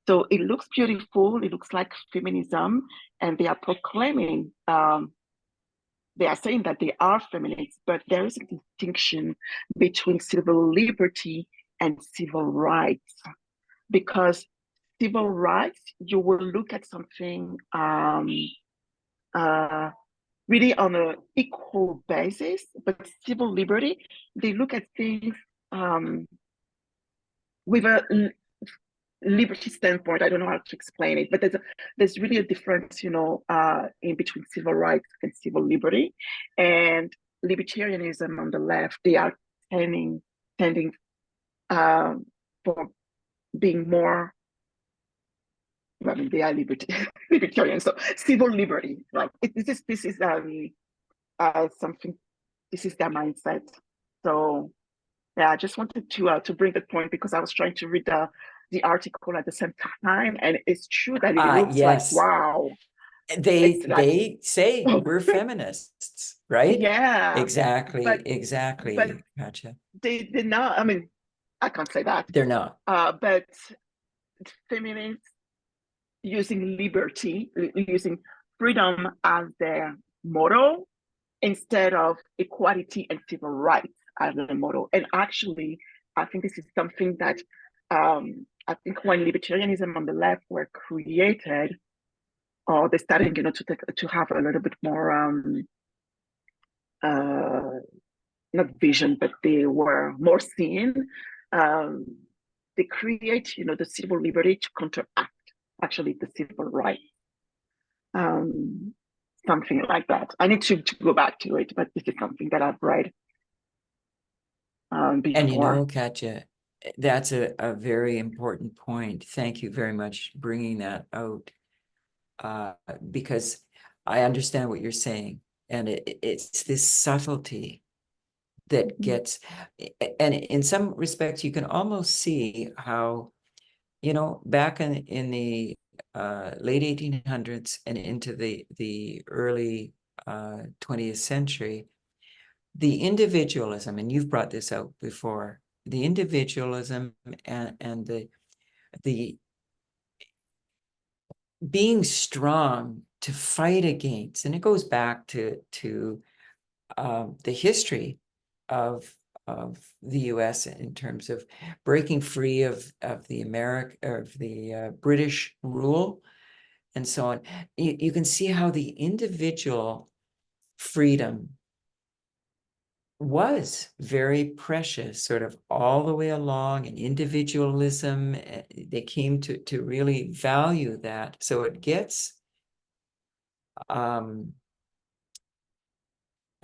So it looks beautiful. It looks like feminism, and they are proclaiming, they are saying that they are feminists, but there is a distinction between civil liberty and civil rights, because civil rights, you will look at something really on an equal basis, but civil liberty, they look at things with a liberty standpoint. I don't know how to explain it, but there's really a difference, in between civil rights and civil liberty. And libertarianism on the left, they are tending for being more, I mean, they are libertarian, so civil liberty, right? This is something. This is their mindset. So yeah, I just wanted to bring the point because I was trying to read the article at the same time, and it's true that it looks Yes. like, wow. They say we're feminists, right? Yeah. Exactly. But Gotcha. they're not. I mean, I can't say that. They're not. But feminists using liberty, using freedom as their motto instead of equality and civil rights as the motto. And actually, I think this is something that I think when libertarianism on the left were created, or they started, to have a little bit more uh, not vision, but they were more seen. Um, they create, the civil liberty to counteract actually the civil rights. Something like that. I need to go back to it, but this is something that I've read before. And you know, Katja, that's a very important point. Thank you very much for bringing that out, because I understand what you're saying, and it's this subtlety that gets, and in some respects, you can almost see how, back in the late 1800s and into the early 20th century, the individualism, and you've brought this out before, the individualism and the being strong to fight against, and it goes back to the history of the U.S. in terms of breaking free of the British rule and so on. You can see how the individual freedom was very precious, sort of all the way along, and individualism, they came to really value that. So it gets, I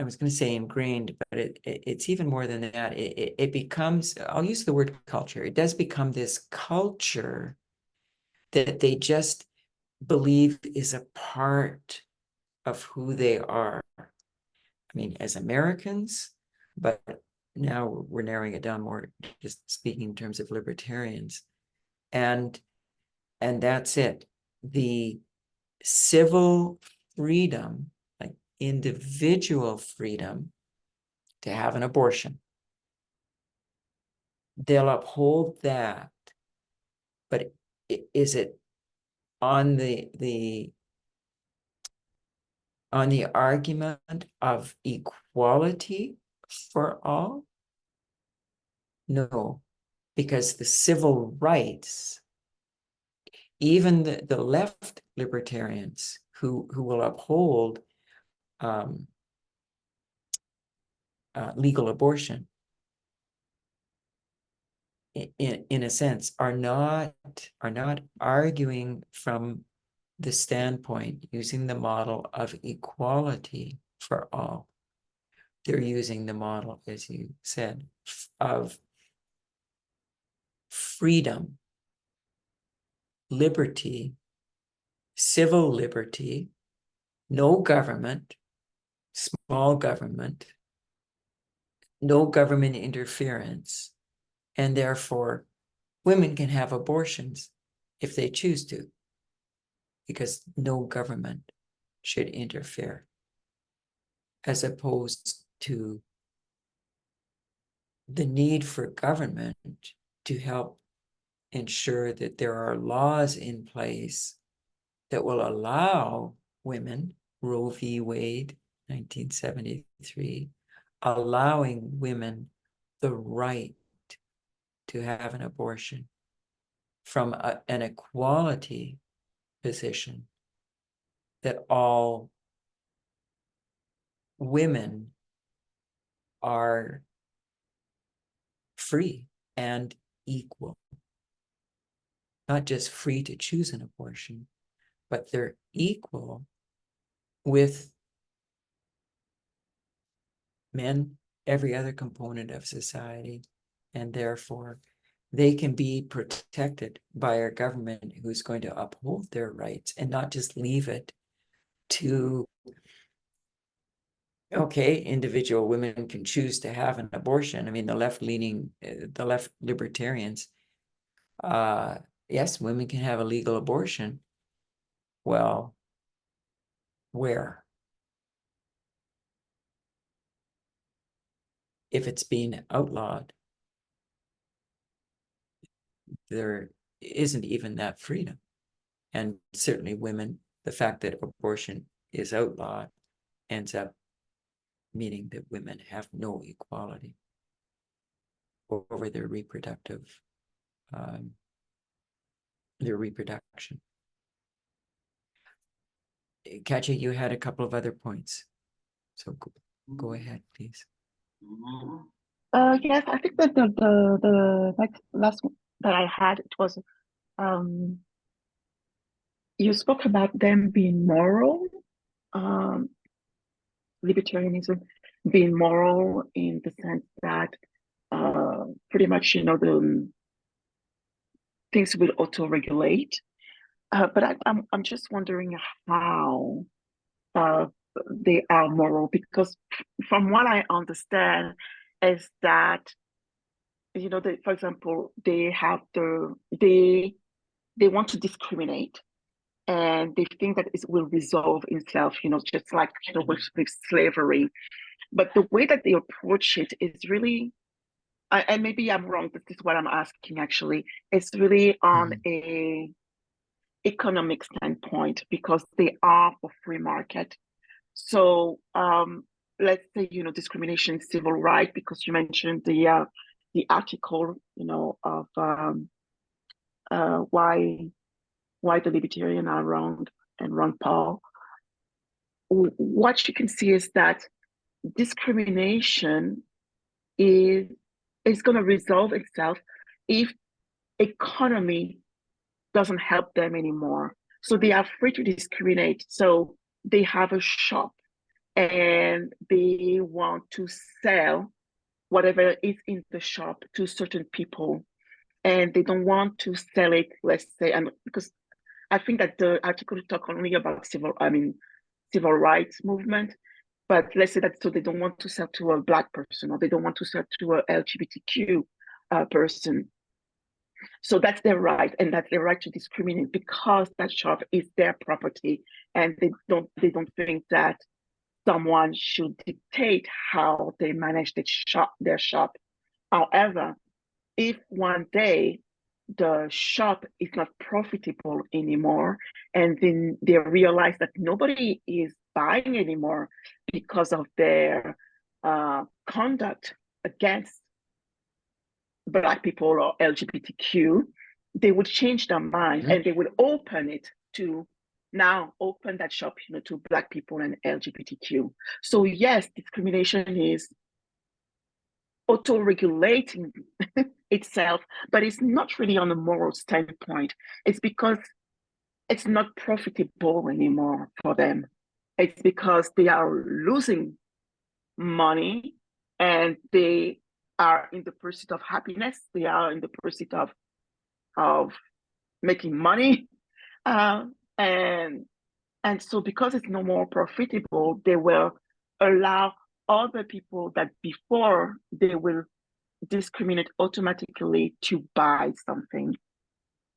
was going to say ingrained, but it's even more than that. It becomes, I'll use the word culture. It does become this culture that they just believe is a part of who they are. I mean, as Americans, but now we're narrowing it down more, just speaking in terms of libertarians. And that's it. The civil freedom, like individual freedom to have an abortion, they'll uphold that. But is it on the argument of equality for all? No, because the civil rights, even the left libertarians who will uphold legal abortion, in a sense, are not arguing from the standpoint using the model of equality for all. They're using the model, as you said, of freedom, liberty, civil liberty, no government, small government, no government interference, and therefore women can have abortions if they choose to, because no government should interfere, as opposed to the need for government to help ensure that there are laws in place that will allow women, Roe v. Wade, 1973, allowing women the right to have an abortion from an equality position, that all women are free and equal, not just free to choose an abortion, but they're equal with men, every other component of society, and therefore they can be protected by our government, who's going to uphold their rights and not just leave it to, okay, individual women can choose to have an abortion. I mean, the left libertarians, yes, women can have a legal abortion. Well, where? If it's being outlawed, they're isn't even that freedom. And certainly women, the fact that abortion is outlawed ends up meaning that women have no equality over their reproduction. Katja, you had a couple of other points. So go ahead, please. Yes, I think that the last one that I had, it was you spoke about them being moral, libertarianism being moral in the sense that pretty much, the things will auto-regulate. But I'm just wondering how they are moral, because from what I understand is that, for example, they want to discriminate, and they think that it will resolve itself, just like, with slavery. But the way that they approach it is really, and maybe I'm wrong, but this is what I'm asking actually, it's really on a economic standpoint, because they are for free market. So let's say, discrimination, civil rights, because you mentioned the article, of why the libertarian are wrong and Ron Paul. What you can see is that discrimination is going to resolve itself if economy doesn't help them anymore. So they are free to discriminate. So they have a shop and they want to sell whatever is in the shop to certain people, and they don't want to sell it, let's say, and because I think that the article talk only about civil rights movement, but let's say that, so they don't want to sell to a Black person, or they don't want to sell to a LGBTQ person. So that's their right, and that's their right to discriminate, because that shop is their property, and they don't think that someone should dictate how they manage their shop. However, if one day the shop is not profitable anymore, and then they realize that nobody is buying anymore because of their conduct against Black people or LGBTQ, they would change their mind, and they would open that shop, to Black people and LGBTQ. So yes, discrimination is auto-regulating itself, but it's not really on a moral standpoint. It's because it's not profitable anymore for them. It's because they are losing money, and they are in the pursuit of happiness. They are in the pursuit of making money. And so because it's no more profitable, they will allow other people that before they will discriminate automatically to buy something.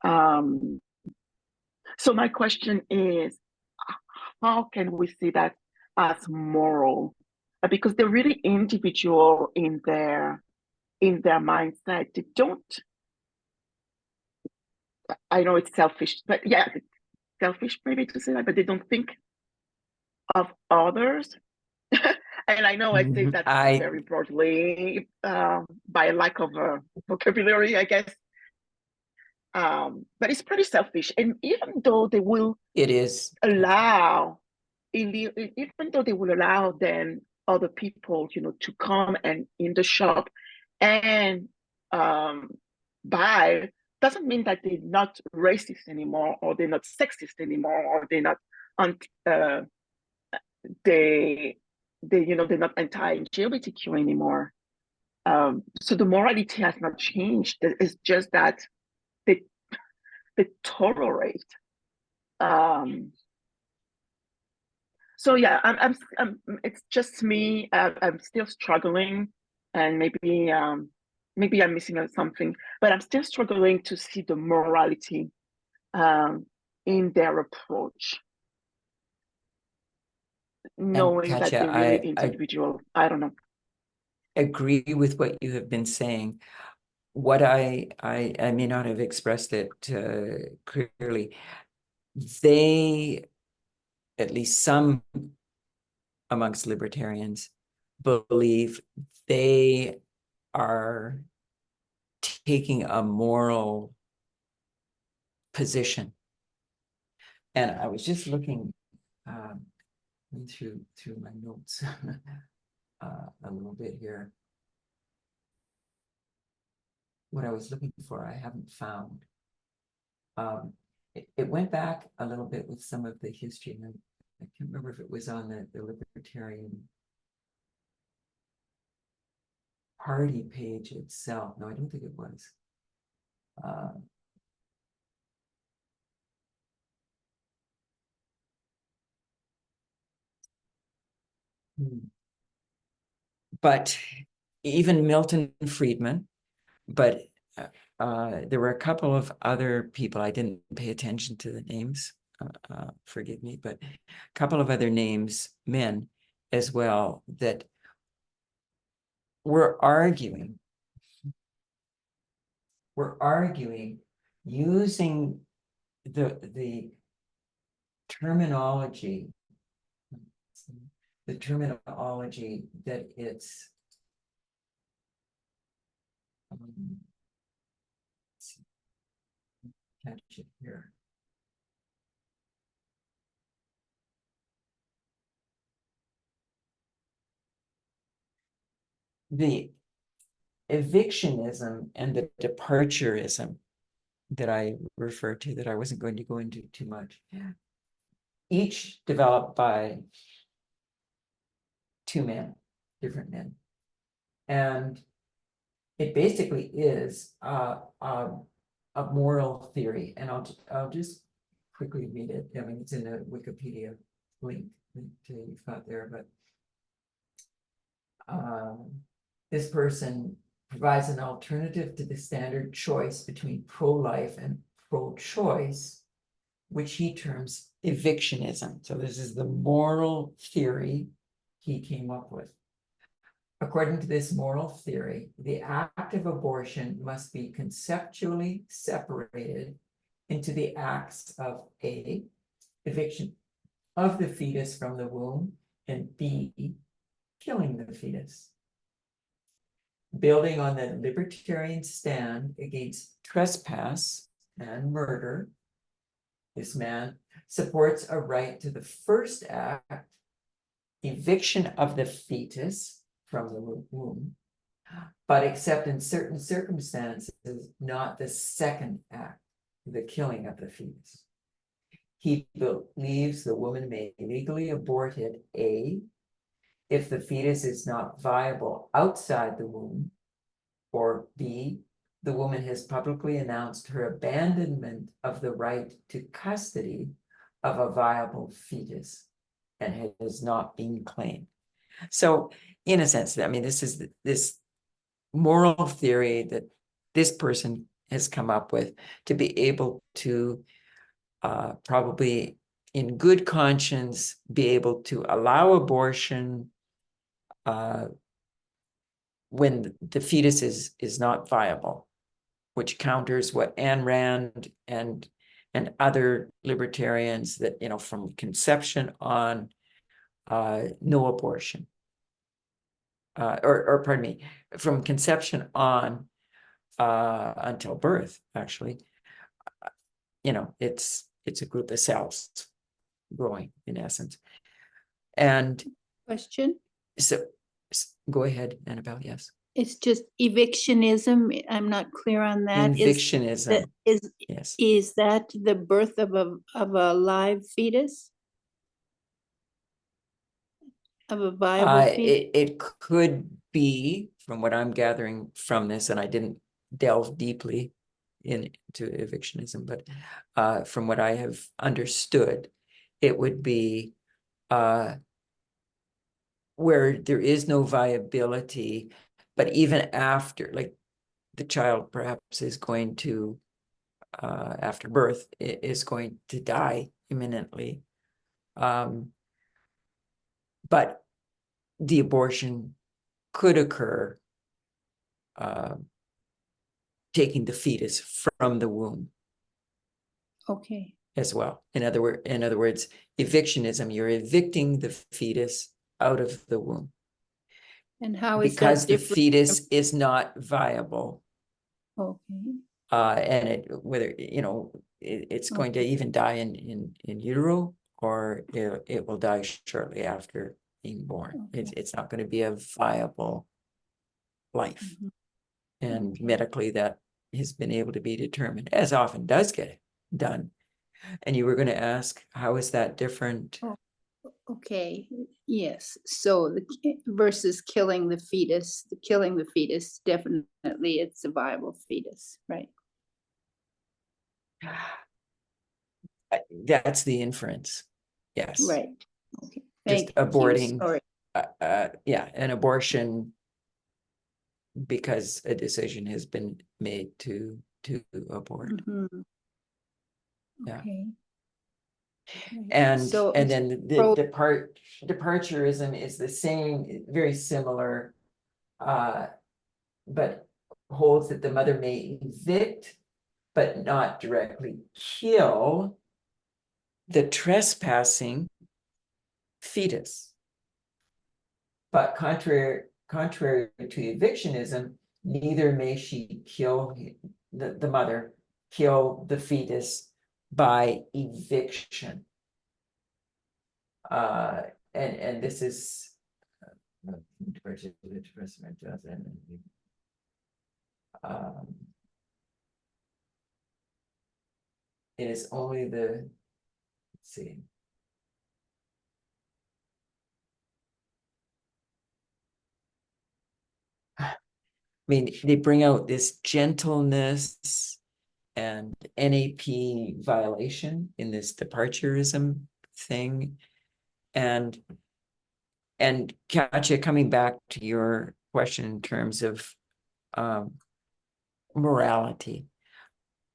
So my question is, how can we see that as moral? Because they're really individual in their mindset. They don't, I know it's selfish, but yeah, it's selfish maybe to say that, but they don't think of others. And I know I say that very broadly, by lack of vocabulary, I guess. But it's pretty selfish. And even though they will allow, even though they will allow then other people, to come and in the shop and buy, doesn't mean that they're not racist anymore, or they're not sexist anymore, or they're not they're not anti-LGBTQ anymore. So the morality has not changed. It's just that they tolerate. So yeah, I'm it's just me. I'm still struggling, and maybe I'm missing out something, but I'm still struggling to see the morality in their approach, knowing that Katja, they're really individual. I don't know. Agree with what you have been saying. what I may not have expressed it clearly. They, at least some amongst libertarians, believe they are taking a moral position. And I was just looking through my notes a little bit here. What I was looking for, I haven't found. It went back a little bit with some of the history, and I can't remember if it was on the Libertarian Party page itself. No, I don't think it was. But even Milton Friedman, but there were a couple of other people, I didn't pay attention to the names, forgive me, but a couple of other names, men as well, that were arguing using the terminology that it's catch it here. The evictionism and the departureism that I referred to, that I wasn't going to go into too much, each developed by two men, different men. And it basically is a moral theory. And I'll just quickly read it. I mean, it's in a Wikipedia link that you've got there, but this person provides an alternative to the standard choice between pro-life and pro-choice, which he terms evictionism. So this is the moral theory he came up with. According to this moral theory, the act of abortion must be conceptually separated into the acts of A, eviction of the fetus from the womb, and B, killing the fetus. Building on the libertarian stand against trespass and murder, this man supports a right to the first act, eviction of the fetus from the womb, but except in certain circumstances, not the second act, the killing of the fetus. He believes the woman may legally abort it, A, if the fetus is not viable outside the womb, or B, the woman has publicly announced her abandonment of the right to custody of a viable fetus and has not been claimed. So in a sense, I mean, this is this moral theory that this person has come up with to be able to probably in good conscience be able to allow abortion when the fetus is not viable, which counters what Ayn Rand and other libertarians that, you know, from conception on, no abortion. Or pardon me, from conception on until birth, actually, you know, it's a group of cells growing in essence. And Question? so go ahead, Annabelle, yes. It's just evictionism. I'm not clear on that. Evictionism, yes. Is that the birth of a live fetus? Of a viable fetus? It could be, from what I'm gathering from this, and I didn't delve deeply into evictionism, but from what I have understood, it would be where there is no viability, but even after, like the child perhaps is going to, after birth, is going to die imminently. But the abortion could occur taking the fetus from the womb Okay, as well. In other words, evictionism, you're evicting the fetus out of the womb and how is that because the different? fetus is not viable. Okay, And whether, it's going to even die in utero, or it will die shortly after being born. Okay. It's not going to be a viable life. Mhm. And Okay. medically that has been able to be determined, as often does get done. And you were going to ask, how is that different? Oh. Okay, yes, so versus killing the fetus, definitely it's a viable fetus, right? That's the inference. Yes. Right, okay. Just Thank you, aborting. sorry. Yeah, an abortion because a decision has been made to abort. Mhm. Yeah. Okay. Right. And So and it's then the pro- departurism is the same, very similar, but holds that the mother may evict but not directly kill the trespassing fetus. But contrary to evictionism, neither may she kill the mother, kill the fetus by eviction. And this is it is only let's see. I mean, they bring out this gentleness and NAP violation in this departurism thing. And Katja, coming back to your question in terms of morality,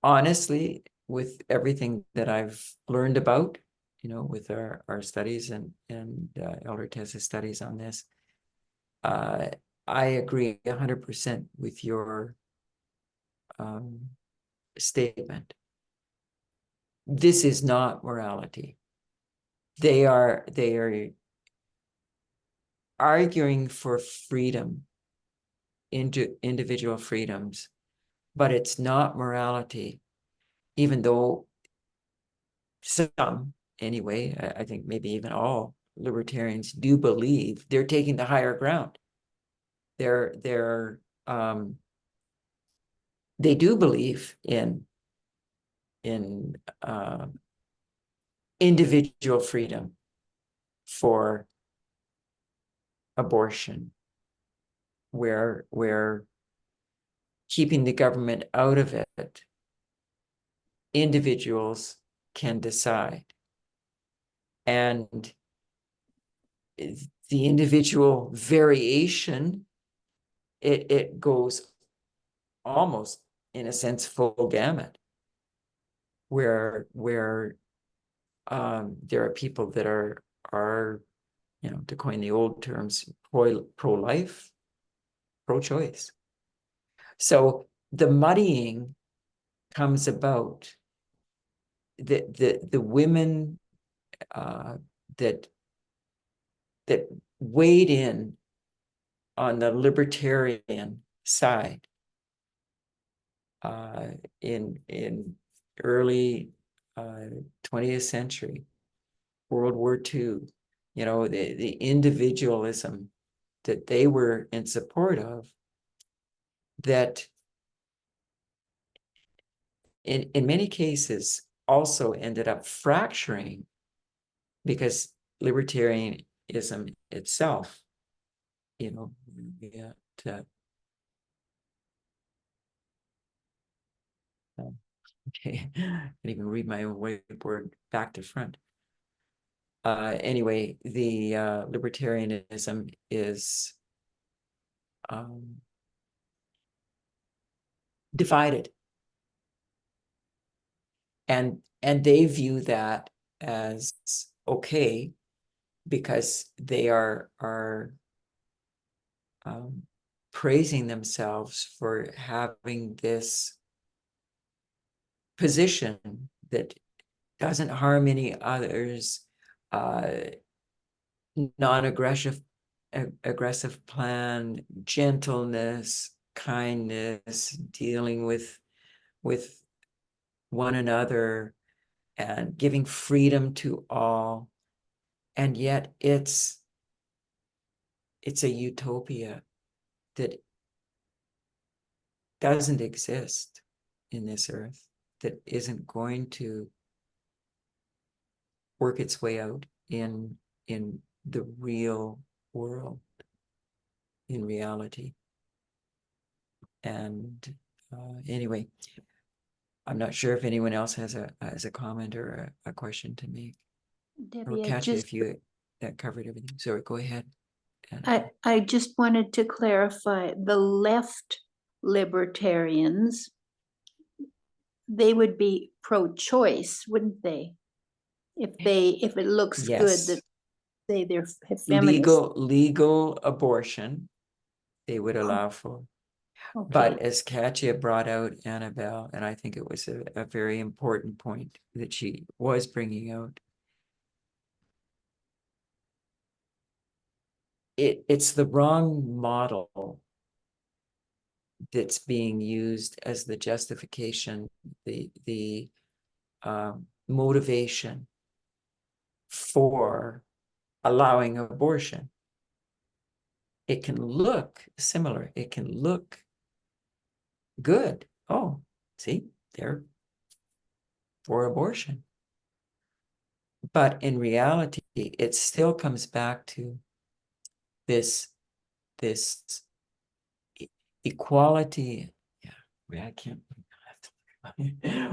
honestly, with everything that I've learned about, with our studies and Elder Tessa's studies on this, I agree 100% with your statement. This is not morality. They are arguing for freedom, into individual freedoms, but it's not morality, even though some, anyway, I think maybe even all libertarians do believe they're taking the higher ground. They do believe in individual freedom for abortion, where keeping the government out of it, individuals can decide. And the individual variation, it goes almost, in a sense, full gamut, where there are people that are to coin the old terms, pro-life, pro-choice. So the muddying comes about, the women that weighed in on the libertarian side in early 20th century, World War II, the individualism that they were in support of, that in many cases also ended up fracturing, because libertarianism itself, okay, I can even read my own whiteboard back to front. Anyway, the libertarianism is divided, and they view that as okay, because they are praising themselves for having this position that doesn't harm any others, non-aggressive aggressive plan, gentleness, kindness, dealing with one another, and giving freedom to all. And yet it's a utopia that doesn't exist in this earth, that isn't going to work its way out in the real world, in reality. And anyway, I'm not sure if anyone else has a comment or a question to make. Or Debbie, Katya, if you that covered everything. So go ahead. I just wanted to clarify, the left libertarians, they would be pro-choice, wouldn't they? If it looks good Yes. that say they're feminist. Legal abortion, they would allow for. Okay. But as Katya brought out, Annabelle, and I think it was a very important point that she was bringing out, it's the wrong model that's being used as the justification, the motivation for allowing abortion. It can look similar. It can look good. Oh, see, they're for abortion. But in reality, it still comes back to this equality. Yeah, I can't.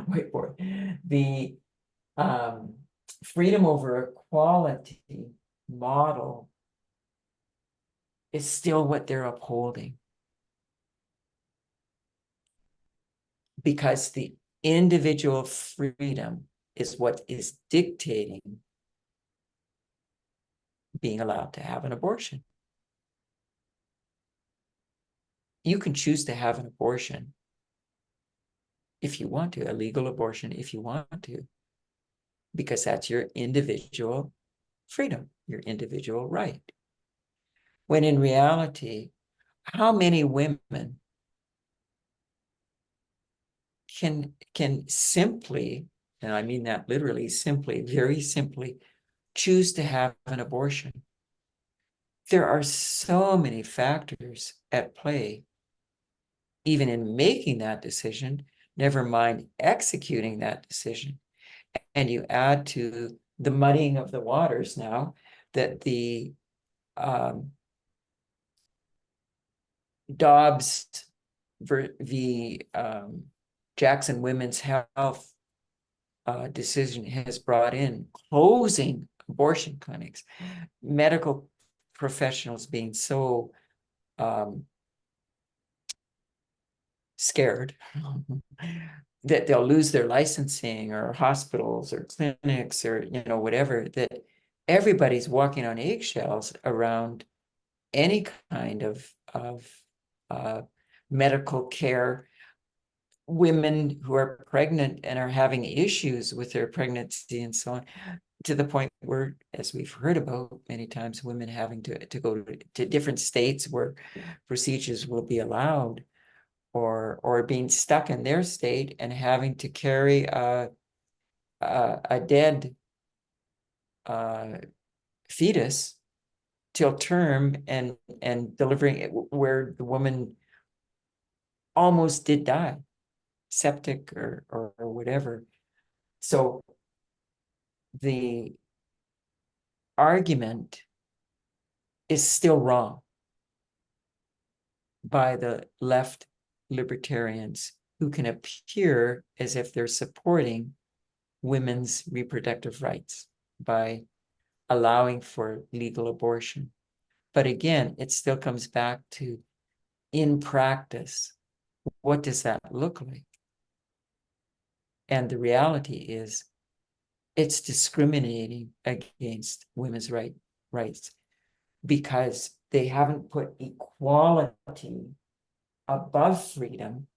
Wait for it. The freedom over equality model is still what they're upholding, because the individual freedom is what is dictating being allowed to have an abortion. You can choose to have an abortion if you want to, a legal abortion if you want to, because that's your individual freedom, your individual right. When in reality, how many women can simply, and I mean that literally, simply, very simply, choose to have an abortion? There are so many factors at play, even in making that decision, never mind executing that decision. And you add to the muddying of the waters now that the Dobbs v. Jackson Women's Health decision has brought in closing abortion clinics, medical professionals being so scared that they'll lose their licensing, or hospitals or clinics or whatever, that everybody's walking on eggshells around any kind of medical care. Women who are pregnant and are having issues with their pregnancy and so on, to the point where, as we've heard about many times, women having to go to different states where procedures will be allowed, or being stuck in their state and having to carry a dead fetus till term, and delivering it where the woman almost did die, septic or whatever. So the argument is still wrong by the left libertarians, who can appear as if they're supporting women's reproductive rights by allowing for legal abortion. But again, it still comes back to, in practice, what does that look like? And the reality is, it's discriminating against women's rights. because they haven't put equality above freedom,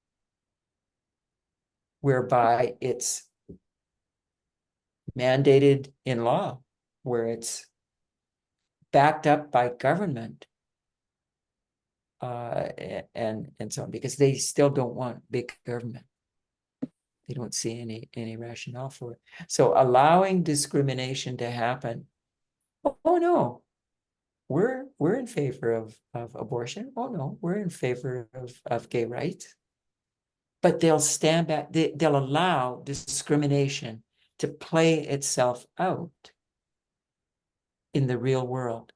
whereby it's mandated in law, where it's backed up by government, and so on, because they still don't want big government. They don't see any rationale for it. So allowing discrimination to happen, oh no, we're in favor of abortion. Oh no, we're in favor of gay rights. But they'll stand back, they'll allow discrimination to play itself out in the real world.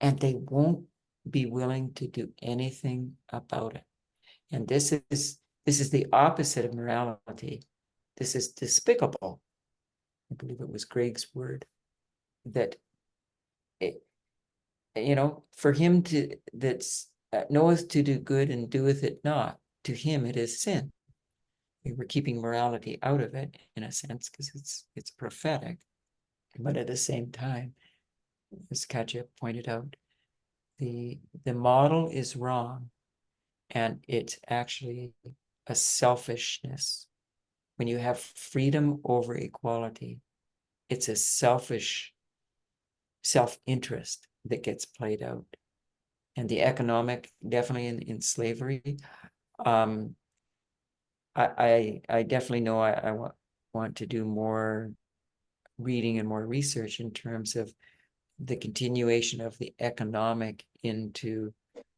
And they won't be willing to do anything about it. And this is the opposite of morality. This is despicable. I believe it was Greg's word, that it, for him that's knoweth to do good and doeth it not, to him it is sin. We were keeping morality out of it in a sense because it's prophetic, but at the same time, as Katja pointed out, the model is wrong, and it's actually a selfishness. When you have freedom over equality, it's a selfish self-interest that gets played out. And the economic, definitely in slavery, I definitely know I want to do more reading and more research in terms of the continuation of the economic into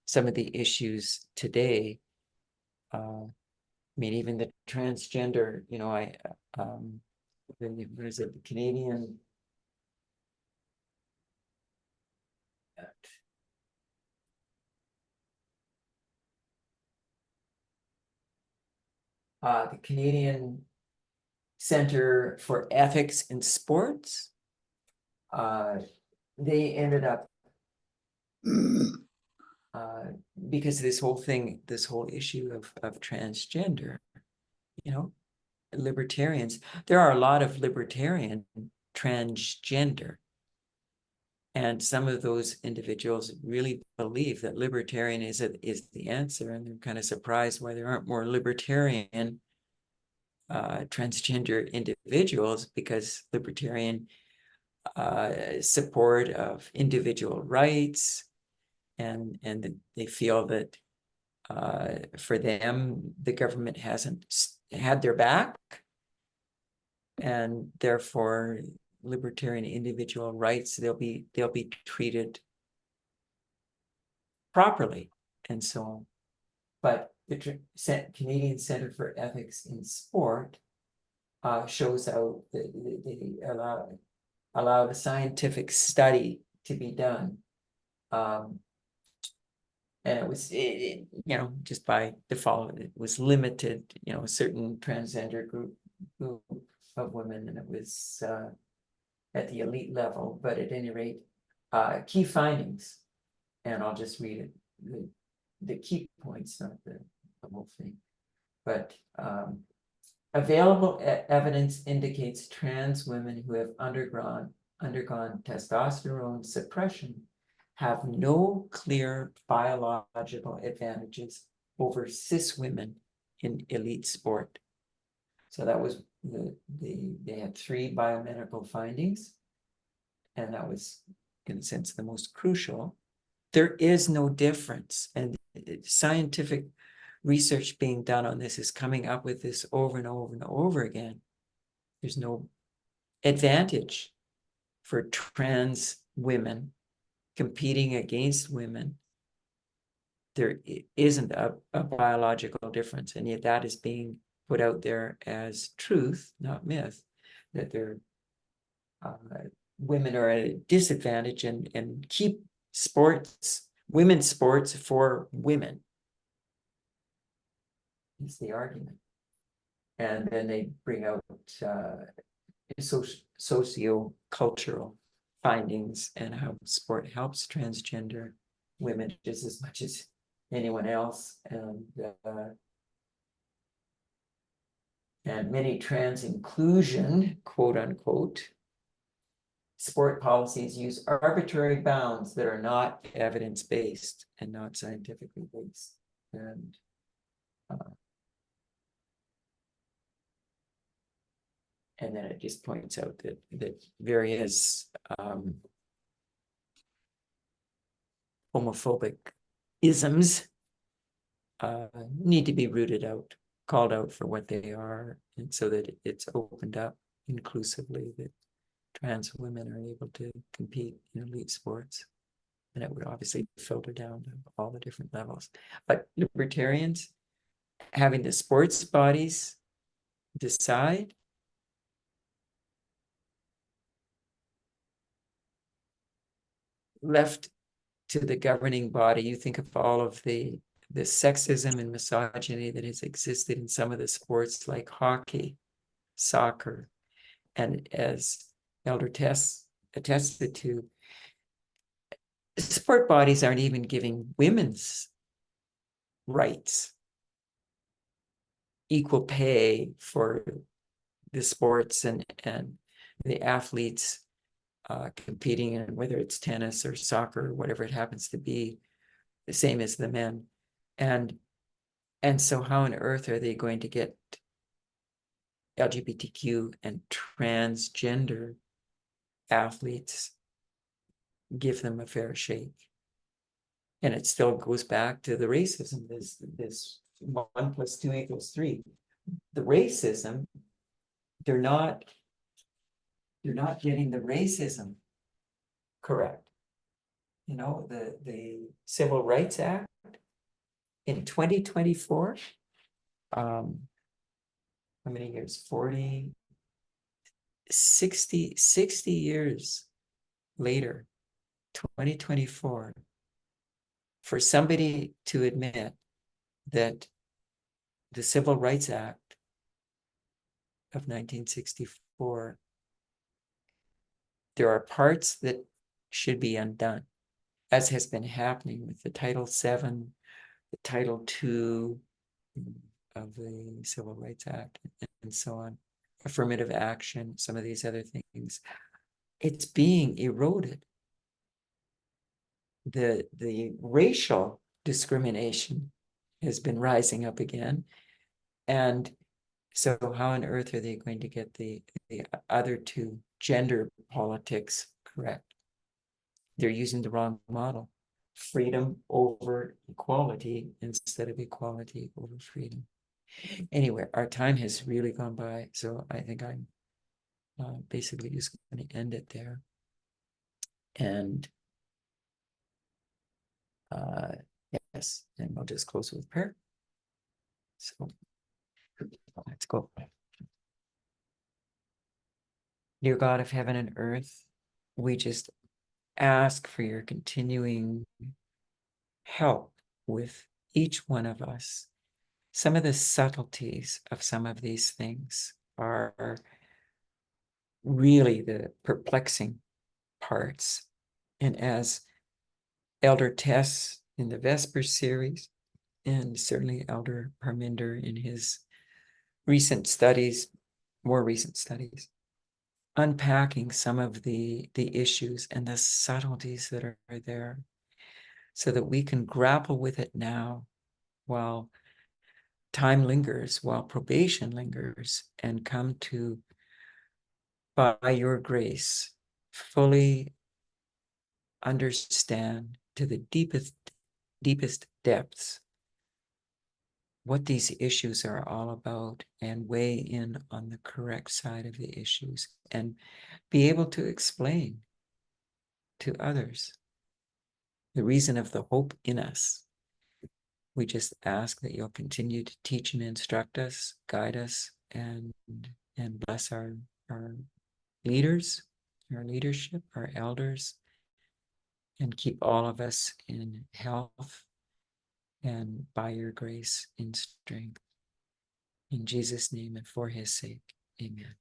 some of the issues today. I mean, even the transgender, what is it, the Canadian the Canadian Center for Ethics in Sports, they ended up because this whole issue of transgender, libertarians, there are a lot of libertarian transgender, and some of those individuals really believe that libertarian is the answer, and they're kind of surprised why there aren't more libertarian transgender individuals, because libertarian support of individual rights, and they feel that for them the government hasn't had their back, and therefore libertarian individual rights, they'll be treated properly and so on. But the Canadian Center for Ethics in Sport shows out that they allow the scientific study to be done, and it was just by default it was limited, a certain transgender group of women, and it was at the elite level. But at any rate, key findings, and I'll just read it, the key points, not the whole thing. But available evidence indicates trans women who have undergone testosterone suppression have no clear biological advantages over cis women in elite sport. So that was they had 3 biomedical findings, and that was, in a sense, the most crucial. There is no difference, and scientific research being done on this is coming up with this over and over and over again. There's no advantage for trans women competing against women. There isn't a biological difference, and yet that is being put out there as truth, not myth, that they're women are at a disadvantage, and keep women's sports for women is the argument. And then they bring out socio-cultural findings and how sport helps transgender women just as much as anyone else, and many trans inclusion, quote unquote, sport policies use arbitrary bounds that are not evidence-based and not scientifically based. And then it just points out that various homophobic isms need to be rooted out, called out for what they are, and so that it's opened up inclusively, that trans women are able to compete in elite sports. And it would obviously filter down to all the different levels. But libertarians, having the sports bodies decide, left to the governing body, you think of all of the sexism and misogyny that has existed in some of the sports like hockey, soccer, and as Elder Tess attested to, sport bodies aren't even giving women's rights, equal pay for the sports and the athletes competing in, whether it's tennis or soccer or whatever it happens to be, the same as the men. And so how on earth are they going to get LGBTQ and transgender athletes, give them a fair shake? And it still goes back to the racism, this 1 + 2 = 3. The racism, they're not getting the racism correct. You know, the Civil Rights Act in 2024, how many years? 60 years later, 2024, for somebody to admit that the Civil Rights Act of 1964, there are parts that should be undone, as has been happening with the Title VII, the Title II of the Civil Rights Act, and so on, affirmative action, some of these other things. It's being eroded. The racial discrimination has been rising up again. And so how on earth are they going to get the other two, gender politics, correct? They're using the wrong model. Freedom over equality instead of equality over freedom. Anyway, our time has really gone by, so I think I'm basically just going to end it there. And yes, and we'll just close with prayer. So let's go. Dear God of heaven and earth, we just ask for your continuing help with each one of us. Some of the subtleties of some of these things are really the perplexing parts. And as Elder Tess in the Vespers series, and certainly Elder Parminder in his recent studies, more recent studies, unpacking some of the issues and the subtleties that are there, so that we can grapple with it now while time lingers, while probation lingers, and come to, by your grace, fully understand to the deepest depths what these issues are all about, and weigh in on the correct side of the issues, and be able to explain to others the reason of the hope in us. We just ask that you'll continue to teach and instruct us, guide us, and bless our leaders, our leadership, our elders, and keep all of us in health and by your grace in strength. In Jesus' name and for his sake, amen.